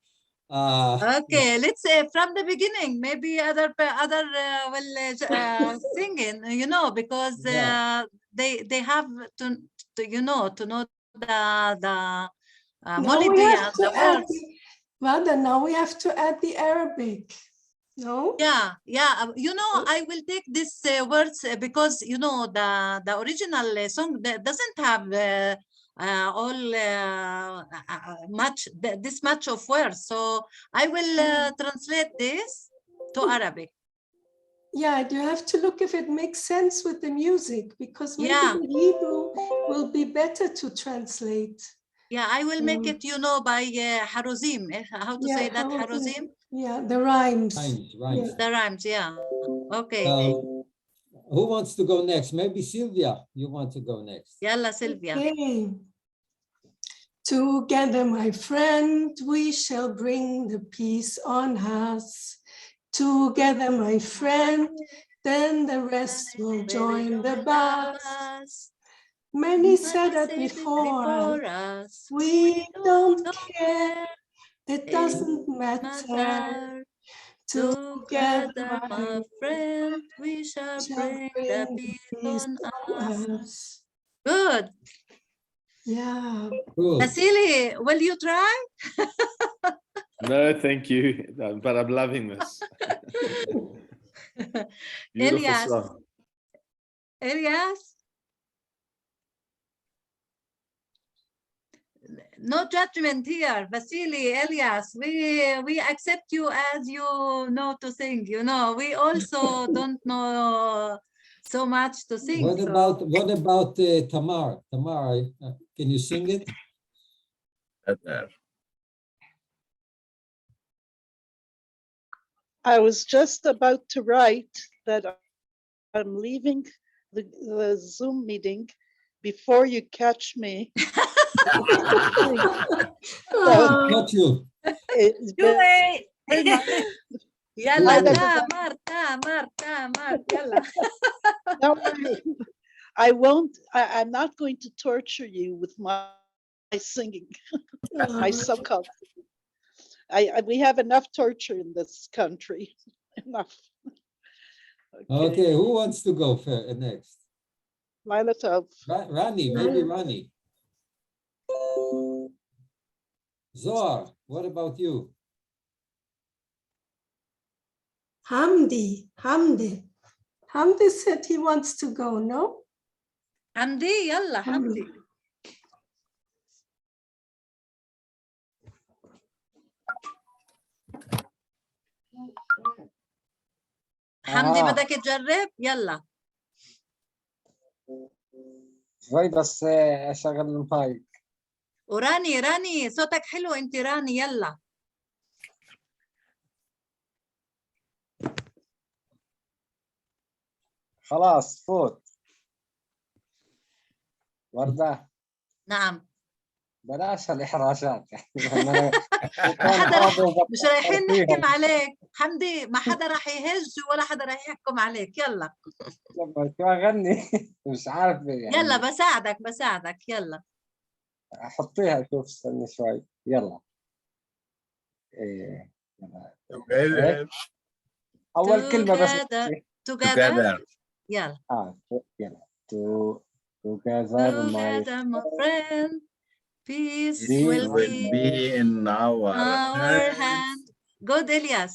Okay, let's say from the beginning, maybe other will singing, you know, because they have to you know to know the Now we melody have and to the add words. Vada, now we have to add the Arabic. No? Yeah, you know, I will take these words because you know the original song that doesn't have all this much of words, so I will translate this to Arabic. Yeah, you have to look if it makes sense with the music, because maybe Yeah. the Hebrew will be better to translate. Yeah, I will make it, you know, by Haruzim. How to say that, Haruzim? Yeah, the rhymes. Rhymes. The rhymes, yeah. Okay. Who wants to go next? Maybe Sylvia, you want to go next. Yalla, Sylvia. Okay. Together, my friend, we shall bring the peace on us. Together, my friend, then the rest will join the bus. Many said that before us. We don't care. It doesn't matter. Together, my friend, we shall bring the peace on us. Good. Yeah. Cool. Vasily, will you try? No, thank you. But I'm loving this. Beautiful Elias. song. Elias? No judgment here, Vasily, Elias. We accept you as you know to sing. You know, we also don't know so much to sing. What about Tamar? Tamar, can you sing it? I was just about to write that I'm leaving the Zoom meeting before you catch me. Got you. It's Too late. very much. Yalla, Tamar, yalla. Don't worry. I won't, I'm not going to torture you with my singing, my so-called. We have enough torture in this country. Enough. Okay, who wants to go next? Rani, maybe Rani. Zohar, what about you? Hamdi said he wants to go, no? Hamdi, yalla, Hamdi. حمدي بدك تجرب؟ يلا. شوي بس اشغل المايك. وراني صوتك حلو انت راني يلا. خلاص فوت. وردة. نعم. بلاش هالإحراشات مش رايحين نحكم عليك حمدي، ما حدا راح يهز ولا حدا راح يحكم عليك. يلا شو اغني مش عارف يعني. يلا بساعدك يلا حطيها شوف استني شوي يلا. يلا. اول كلمه بس together يلا. يلا together my friend, peace will be in our hand. Good, Elias.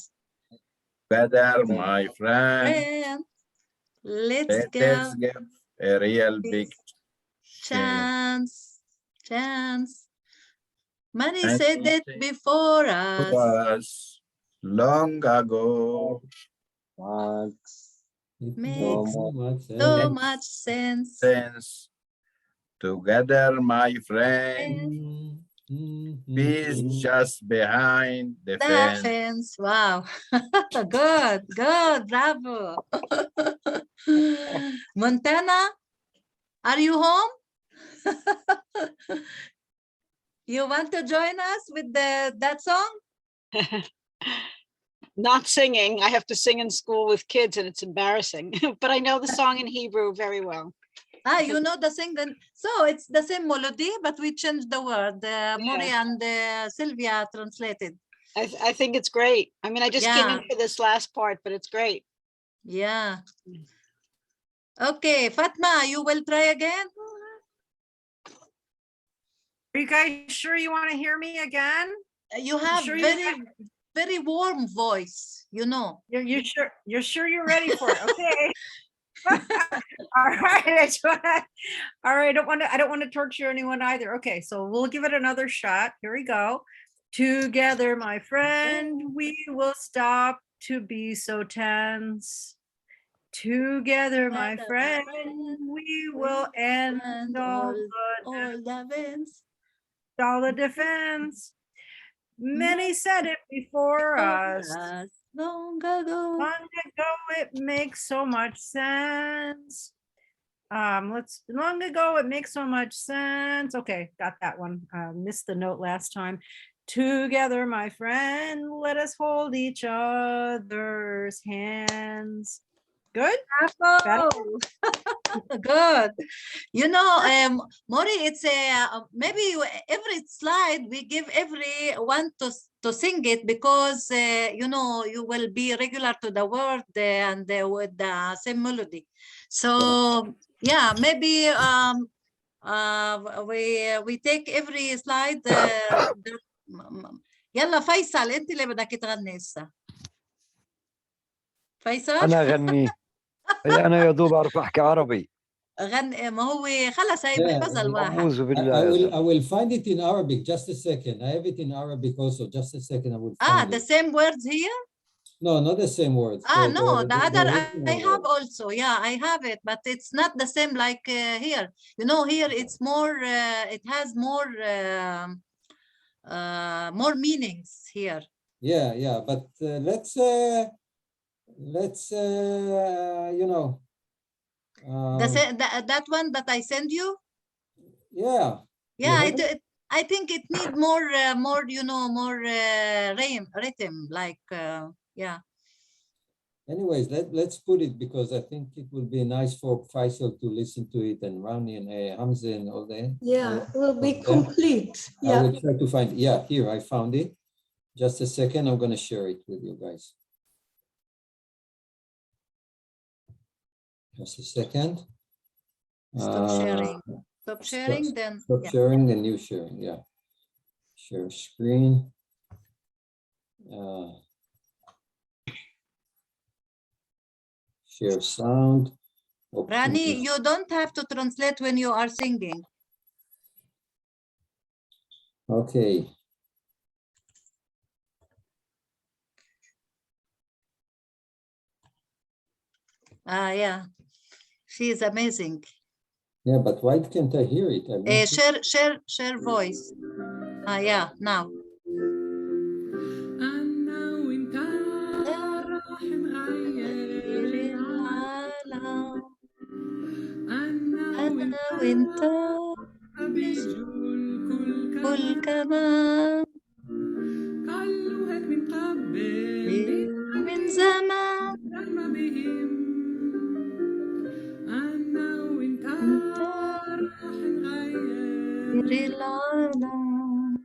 Together, my friend. Let's give a real big chance. Many said it before us. Long ago. Makes so much sense. Together, my friend. Peace just behind the fence. Fence. Wow. Good, bravo. Montana, are you home? You want to join us with that song? Not singing. I have to sing in school with kids and it's embarrassing, but I know the song in Hebrew very well. You know the sing, so it's the same melody, but we changed the word. Mori and Sylvia translated. I think it's great. I mean, I just came in for this last part, but it's great. Yeah. Okay, Fatma, you will try again? Are you guys sure you want to hear me again? You have very warm voice, you know. You're sure you're ready for it? Okay. All right. I don't want to torture anyone either. Okay, so we'll give it another shot. Here we go. Together, my friend, we will stop to be so tense. Together, my friend, we will end all the defense. Many said it before us. Long ago, it makes so much sense. Long ago, it makes so much sense. Okay, got that one. Missed the note last time. Together, my friend, let us hold each other's hands. Good? Good. You know, Mori, it's maybe every slide we give everyone to sing it because you know you will be regular to the word and with the same melody. So yeah, maybe we take every slide. يلا فيصل انت اللي بدك تغني هسه. فيصل انا اغني. انا يا دوب اعرف احكي عربي. غني ما هو خلص هي بحفظها الواحد. أعوذ بالله. I will find it in Arabic. Just a second. I have it in Arabic also. Just a second. I will find the it. same words here? No, not the same words. No, the other original I have words. also. Yeah, I have it, but it's not the same like here. You know, here it's more. It has more meanings here. Yeah, but let's you know. That one that I send you. Yeah. Yeah, I think it need more you know, more rhythm like yeah. Anyways, let's put it because I think it would be nice for Faisal to listen to it and Rani and Hamza and all that. Yeah, it will be complete. I will try to find. Yeah, here I found it. Just a second. I'm going to share it with you guys. Just a second. Stop sharing. Stop sharing, then. Stop sharing and new sharing. Yeah. Share screen. Share sound. Rani, you don't have to translate when you are singing. Okay. Yeah. She is amazing. Yeah, but why can't I hear it? Share voice. Yeah, now. أنا وأنت كل كمان من زمان أنت غير العالم.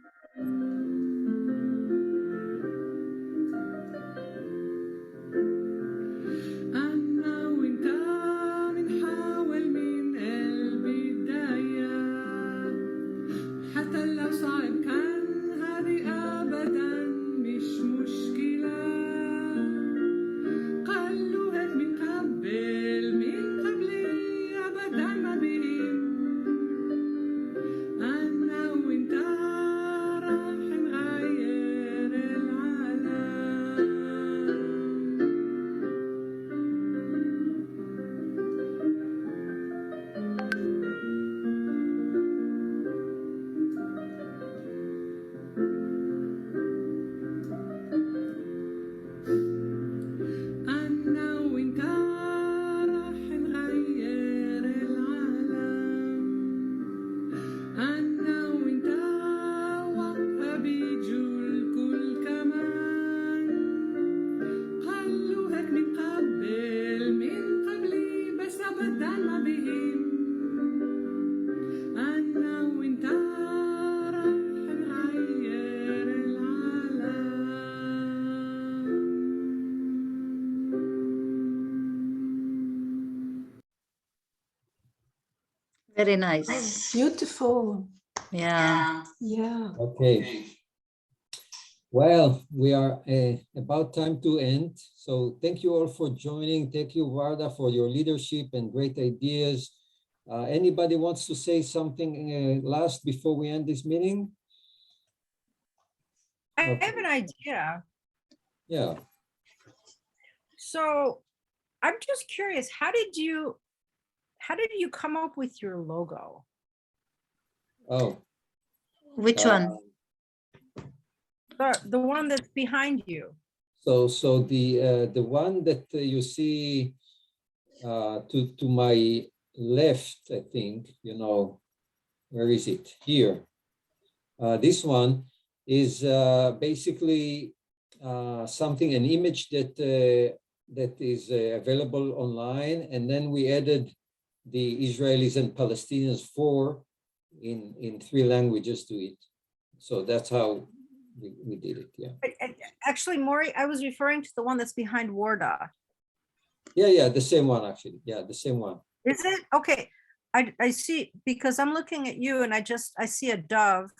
أنا وأنت Very Oh, nice. beautiful. Yeah. Yeah. Okay. Well, we are about time to end. So thank you all for joining. Thank you, Varda, for your leadership and great ideas. Anybody wants to say something last before we end this meeting? I have an idea. Yeah. So I'm just curious, how did you come up with your logo? Oh. Which one? The one that's behind you. So the one that you see to my left, I think, where is it? Here. This one is basically something, an image that is available online, and then we added the Israelis and Palestinians in 3 languages to it. So that's how we did it. Yeah. Actually, Maury, I was referring to the one that's behind Warda. Yeah, the same one actually. Yeah, the same one. Is it? Okay. I see, because I'm looking at you and I see a dove.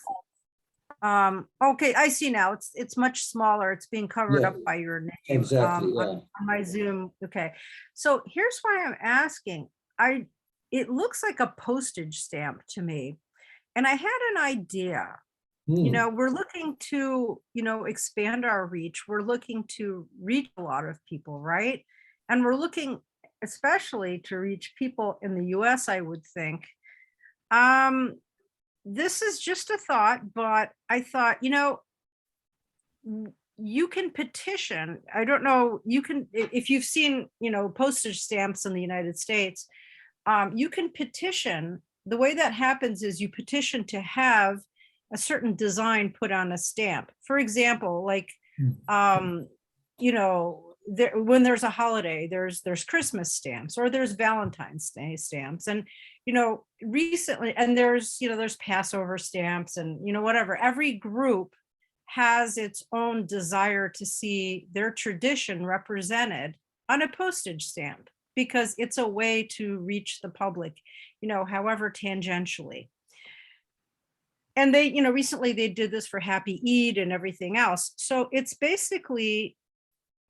Okay, I see now. It's much smaller. It's being covered Yeah, up by your name. exactly, yeah. On my Zoom. Okay. So here's why I'm asking. It looks like a postage stamp to me. And I had an idea. We're looking to, expand our reach. We're looking to reach a lot of people, right? And we're looking especially to reach people in the US, I would think. This is just a thought, but I thought, you can petition. I don't know, you can, if you've seen, postage stamps in the United States, you can petition. The way that happens is you petition to have a certain design put on a stamp. For example, like, when there's a holiday, there's Christmas stamps, or there's Valentine's Day stamps, and recently, and there's Passover stamps, and whatever. Every group has its own desire to see their tradition represented on a postage stamp, because it's a way to reach the public, however tangentially. And they, recently they did this for Happy Eid and everything else. So it's basically,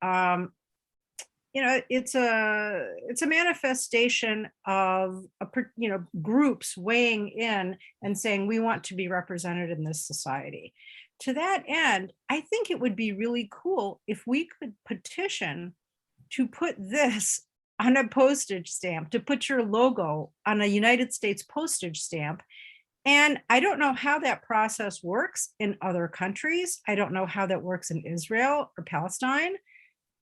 it's a manifestation of groups weighing in and saying, we want to be represented in this society. To that end, I think it would be really cool if we could petition to put this on a postage stamp, to put your logo on a United States postage stamp. And I don't know how that process works in other countries. I don't know how that works in Israel or Palestine,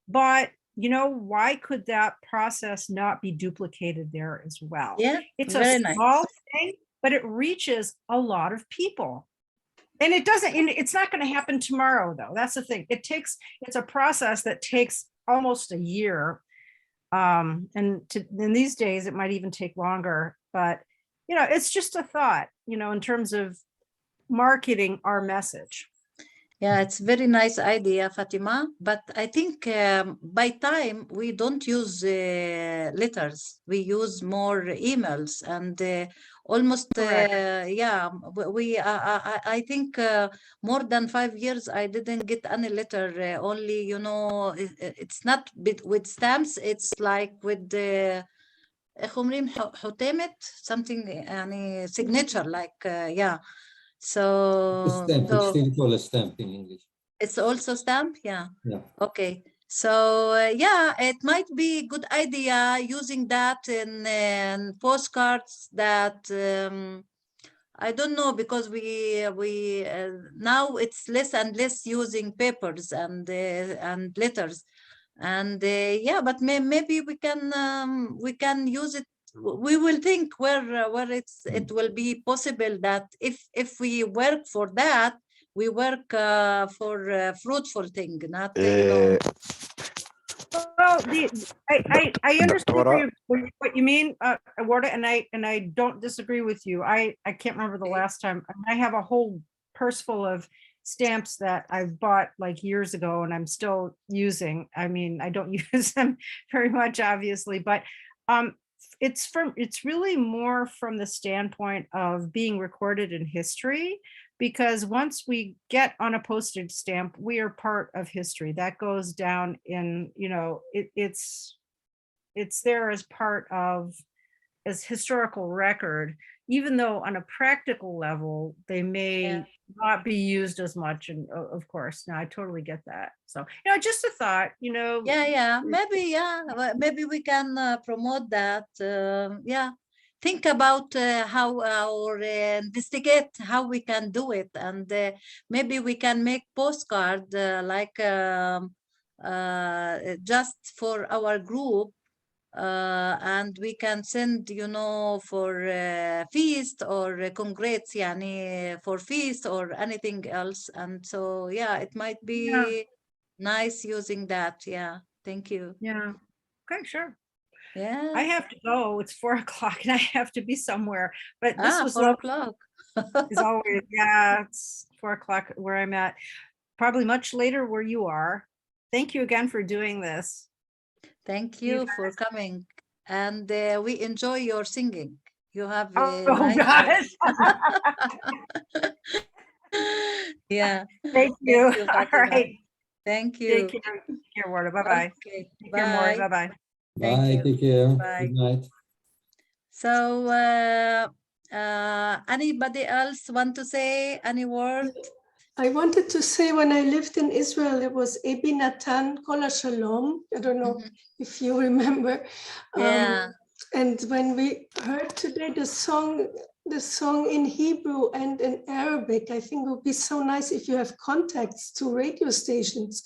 but why could that process not be duplicated there as well? Yeah, it's a very small nice. thing, but it reaches a lot of people. And it's not going to happen tomorrow, though. That's the thing. It's a process that takes almost a year. And in these days, it might even take longer, but it's just a thought, in terms of marketing our message. Yeah, it's very nice idea, Fatima. But I think by time we don't use letters, we use more emails, and almost yeah. I think more than 5 years I didn't get any letter. Only it's not with stamps. It's like with the something, يعني signature, like yeah. A stamp, it's So still called a stamp in English. it's also stamp, yeah. Yeah. Okay. So yeah, it might be a good idea using that in postcards that I don't know, because we now it's less and less using papers and letters, and yeah, but maybe we can use it. We will think where it will be possible that if we work for that, we work for fruitful thing, not Well, I understand what you mean, Warda, and I don't disagree with you. I can't remember the last time. I have a whole purse full of stamps that I've bought like years ago, and I'm still using. I mean, I don't use them very much, obviously, but it's really more from the standpoint of being recorded in history, because once we get on a postage stamp, we are part of history. That goes down in, you know, it's there as part of, as historical record, even though on a practical level, they may not be used as much. And of course, now I totally get that. So, you know, just a thought, you know. Maybe we can promote that. Think about how or investigate how we can do it, and maybe we can make postcard like just for our group. And we can send, you know, for feast or congrats, yani, for feast or anything else. And so, yeah, it might be nice using that. Yeah, thank you. Yeah, okay, sure. Yeah, I have to go. It's 4 o'clock and I have to be somewhere. But this was 4 o'clock. Is always, yeah, it's 4 o'clock where I'm at. Probably much later where you are. Thank you again for doing this. Thank you for coming, and we enjoy your singing. You have a gosh. Yeah. Thank you. All Fatima. right. Thank you. Take care, Warda. Bye-bye. Okay. Take care, Maury. Bye. Bye-bye. Thank Bye, you. take care. Bye. Good night. So, anybody else want to say any word? I wanted to say when I lived in Israel, it was Ebi Natan Kol Shalom. I don't know if you remember. Yeah. And when we heard today the song in Hebrew and in Arabic, I think it would be so nice if you have contacts to radio stations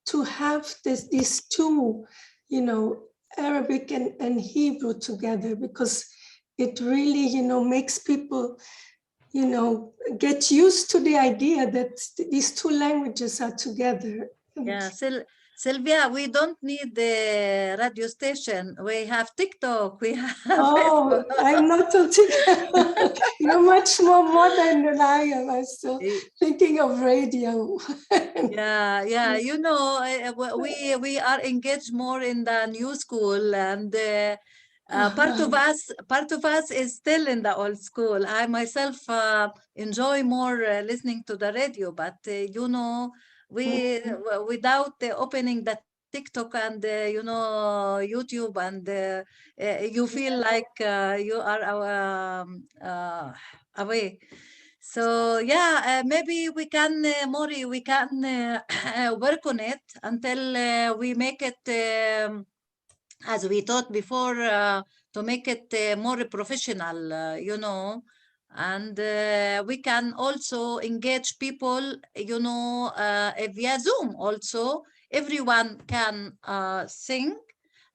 to have these two, you know, Arabic and Hebrew together, because it really, you know, makes people, you know, get used to the idea that these two languages are together. Yeah, Sylvia, we don't need the radio station. We have TikTok. We have Oh, Facebook. I'm not on TikTok. You're much more modern than I am. I'm still thinking of radio. Yeah. You know, we are engaged more in the new school, and part of us is still in the old school. I myself enjoy more listening to the radio, but you know, without opening the TikTok and you know, YouTube, and you feel like you are away. So yeah, maybe we can, Mori, we can work on it until we make it, as we thought before, to make it more professional, you know. And we can also engage people, you know, via Zoom also. Everyone can sing,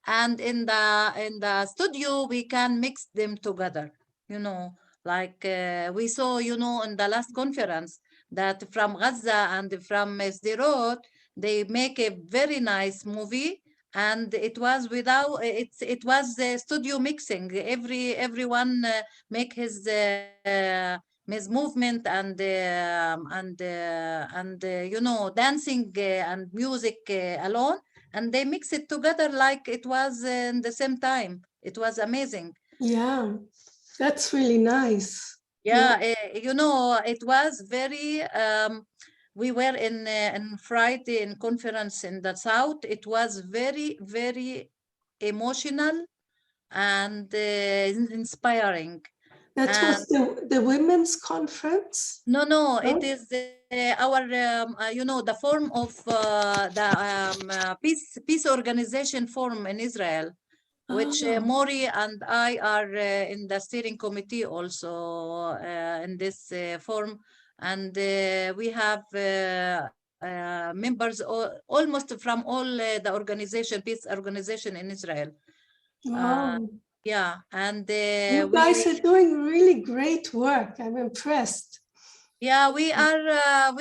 and in the studio we can mix them together, you know, like we saw, you know, in the last conference, that from Gaza and from Sderot, they make a very nice movie, and it was without it was studio mixing. Everyone make his movement and you know, dancing and music alone, and they mix it together like it was in the same time. It was amazing. Yeah, that's really nice. Yeah, you know, it was very we were in Friday in conference in the south. It was very, very emotional and inspiring. That was And the women's conference? no, it is our you know, the form of the peace organization forum in Israel, which Mori and I are in the steering committee also in this forum, and we have members almost from all the organization, peace organization in Israel. Wow. Yeah, and You guys are doing really great work. I'm impressed. Yeah, we are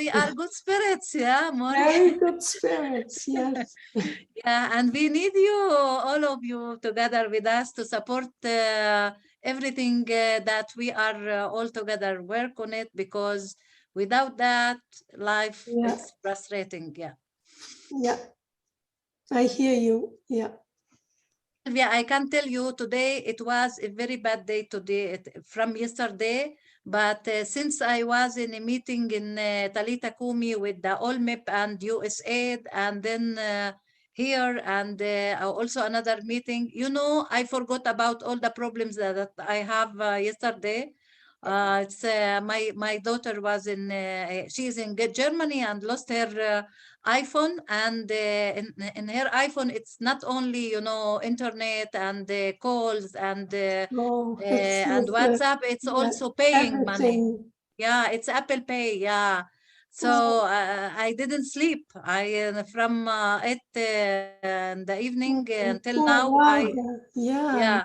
good spirits, yeah, Mori. Very good spirits, yes. Yeah, and we need you, all of you, together with us to support everything that we are all together work on it, because without that, life it's frustrating. Yeah. Yeah, I hear you. Yeah. Sylvia, I can tell you today it was a very bad day today from yesterday. But since I was in a meeting in Talita Kumi with the OLMIP and USAID, and then here and also another meeting, you know, I forgot about all the problems that I have yesterday. It's my daughter was in she's in Germany and lost her iPhone, and in her iPhone it's not only, you know, internet and calls and and WhatsApp, it's also paying money. everything. Yeah, it's Apple Pay. Yeah. So I didn't sleep. I from 8 in the evening until Oh, now. wow. Yeah. Yeah.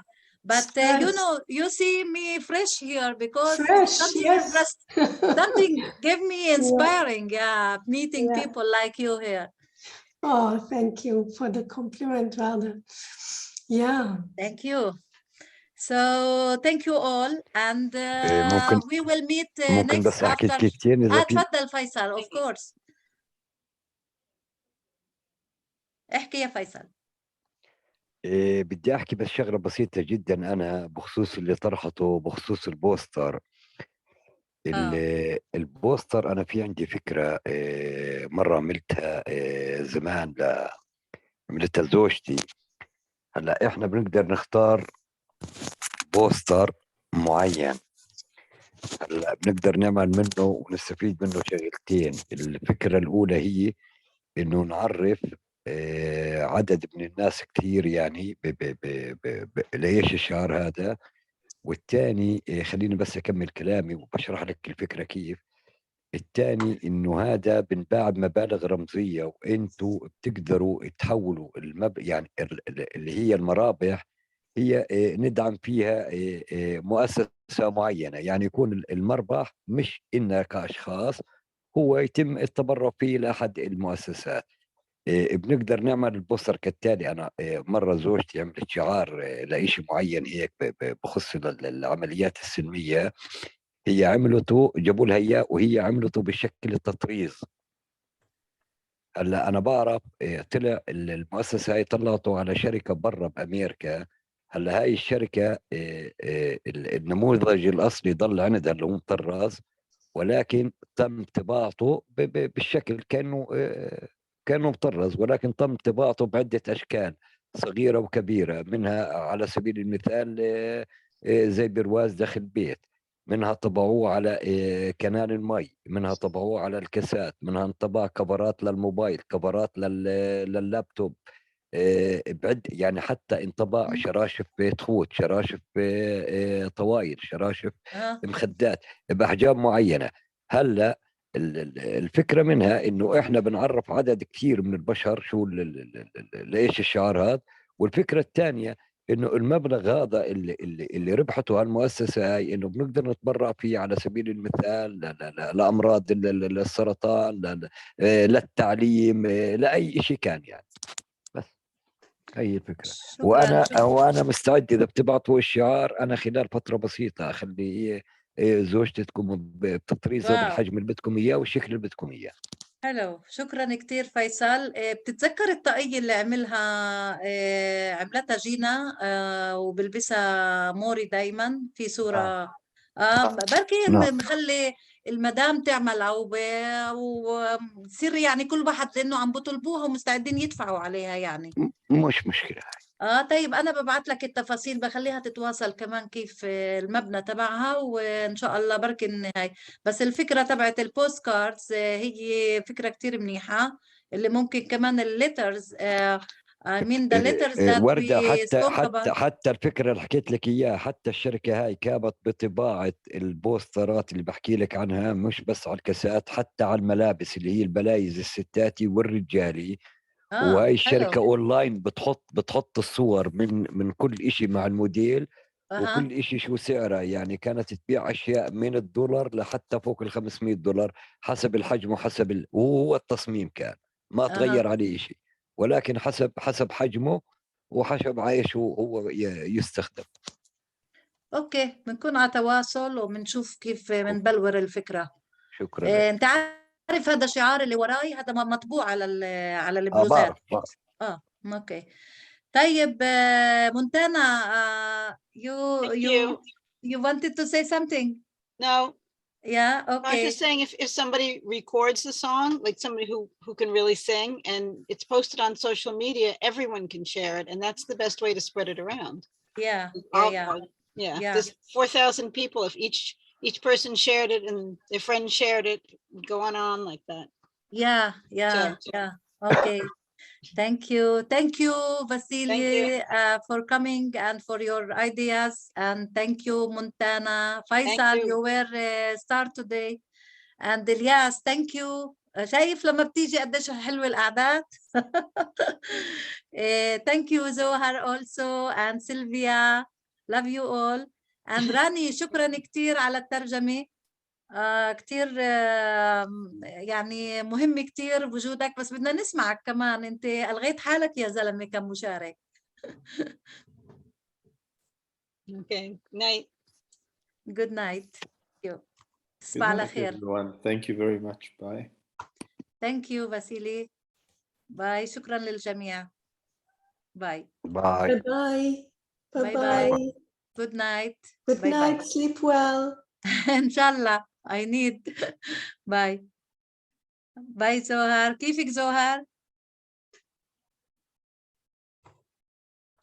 But you Stress. know, you see me fresh here because Fresh, something yes. something gave me Yeah. inspiring. Yeah, meeting Yeah. people like you here. Oh, thank you for the compliment, rather. Yeah. Thank you. So thank you all, and ممكن we will meet ممكن next بس احكي after. كلمتين اذا في. تفضل فيصل. Of course. احكي يا فيصل. بدي احكي بس شغله بسيطه جدا انا بخصوص اللي طرحته بخصوص البوستر. البوستر انا في عندي فكره مره عملتها زمان عملتها لزوجتي. هلا احنا بنقدر نختار بوستر معين. هلا بنقدر نعمل منه ونستفيد منه شغلتين. الفكره الاولى هي انه نعرف عدد من الناس كثير يعني ليش الشعار هذا. والثاني خليني بس اكمل كلامي وبشرح لك الفكره كيف. الثاني انه هذا بنباع بمبالغ رمزيه وانتم بتقدروا تحولوا يعني اللي هي المرابح هي ندعم فيها مؤسسه معينه. يعني يكون المربح مش إننا كاشخاص، هو يتم التبرع فيه لاحد المؤسسات. بنقدر نعمل البوستر كالتالي. انا مره زوجتي عملت شعار لشيء معين هيك بخص العمليات السلميه. هي عملته جابوا لها اياه وهي عملته بشكل تطريز. هلا انا بعرف طلع المؤسسه هاي طلعته على شركه برا بامريكا. هلا هاي الشركه النموذج الاصلي ضل عندها اللي هو مطرز، ولكن تم طباعته بالشكل كانه مطرز، ولكن تم طباعته بعده اشكال صغيره وكبيره. منها على سبيل المثال زي برواز داخل بيت، منها طبعوه على كنان المي، منها طبعوه على الكاسات، منها انطبع كفرات للموبايل، كفرات لللابتوب، بعد يعني حتى انطباع شراشف تخوت، شراشف طوايل، شراشف مخدات باحجام معينه. هلا الفكره منها انه احنا بنعرف عدد كثير من البشر شو ليش الشعار هذا. والفكره الثانيه انه المبلغ هذا اللي ربحته هالمؤسسه هاي انه بنقدر نتبرع فيه على سبيل المثال لامراض السرطان، للتعليم، لاي شيء كان يعني. بس هي الفكره. وانا مستعد اذا بتبعتوا الشعار انا خلال فتره بسيطه اخلي زوجتي تكون بتطريزه بالحجم اللي بدكم اياه والشكل اللي بدكم اياه. حلو، شكرا كتير فيصل. بتتذكر الطاقية اللي عملتها جينا وبلبسها موري دايما في صورة بركي نخلي المدام تعمل عوبة وتصير يعني كل واحد لأنه عم بطلبوها ومستعدين يدفعوا عليها يعني. مش مشكلة. طيب أنا ببعت لك التفاصيل، بخليها تتواصل كمان كيف المبنى تبعها، وإن شاء الله بركن هاي. بس الفكرة تبعت البوست كاردز هي فكرة كتير منيحة، اللي ممكن كمان الليترز I mean the letters that وردة. we spoke about. حتى الفكرة اللي حكيت لك إياها، حتى الشركة هاي كانت بطباعة البوسترات اللي بحكي لك عنها مش بس على الكاسات، حتى على الملابس اللي هي البلايز الستاتي والرجالي. وهي الشركة حلو. اونلاين بتحط الصور من كل إشي مع الموديل وكل إشي شو سعره. يعني كانت تبيع أشياء من $1 لحتى فوق $500 حسب الحجم وحسب وهو التصميم كان ما تغير عليه إشي، ولكن حسب حجمه وحسب عايش هو يستخدم. اوكي، بنكون على تواصل وبنشوف كيف بنبلور الفكرة. شكرا. انت عارف هذا شعار اللي وراي، هذا مطبوع على البلوزات. بعرف. اوكي. طيب مونتانا Thank you. you wanted to say something? No, Yeah, I was okay. just saying if somebody records the song, like somebody who can really sing and it's posted on social media, everyone can share it. And that's the best way to spread it around. Yeah, All- yeah, Yeah, yeah. there's 4,000 people. If each person shared it and their friend shared it, it would go on like that. Yeah, yeah, So- yeah. Okay. Thank you. Thank you, Vasily, for coming and for your ideas. And thank you, Montana. Faisal, you were star today. And Ilyas, thank you. شايف لما بتيجي قديش حلوة القعدات. Thank you, Zohar also, and Sylvia. Love you all. And Rani, شكرا كتير على الترجمة. كتير يعني مهم كتير وجودك، بس بدنا نسمعك كمان. انت الغيت حالك يا زلمه كمشارك. Okay, night. Good night. Thank you. Good تصبح على night, خير. everyone. Thank you very much. Bye. Thank you Vasily. باي. شكرا للجميع. باي. باي. Bye. باي Bye. باي. Good night. Good Bye night. bye. Sleep well. إن شاء الله. I need. باي. باي زوهر. كيفك زوهر؟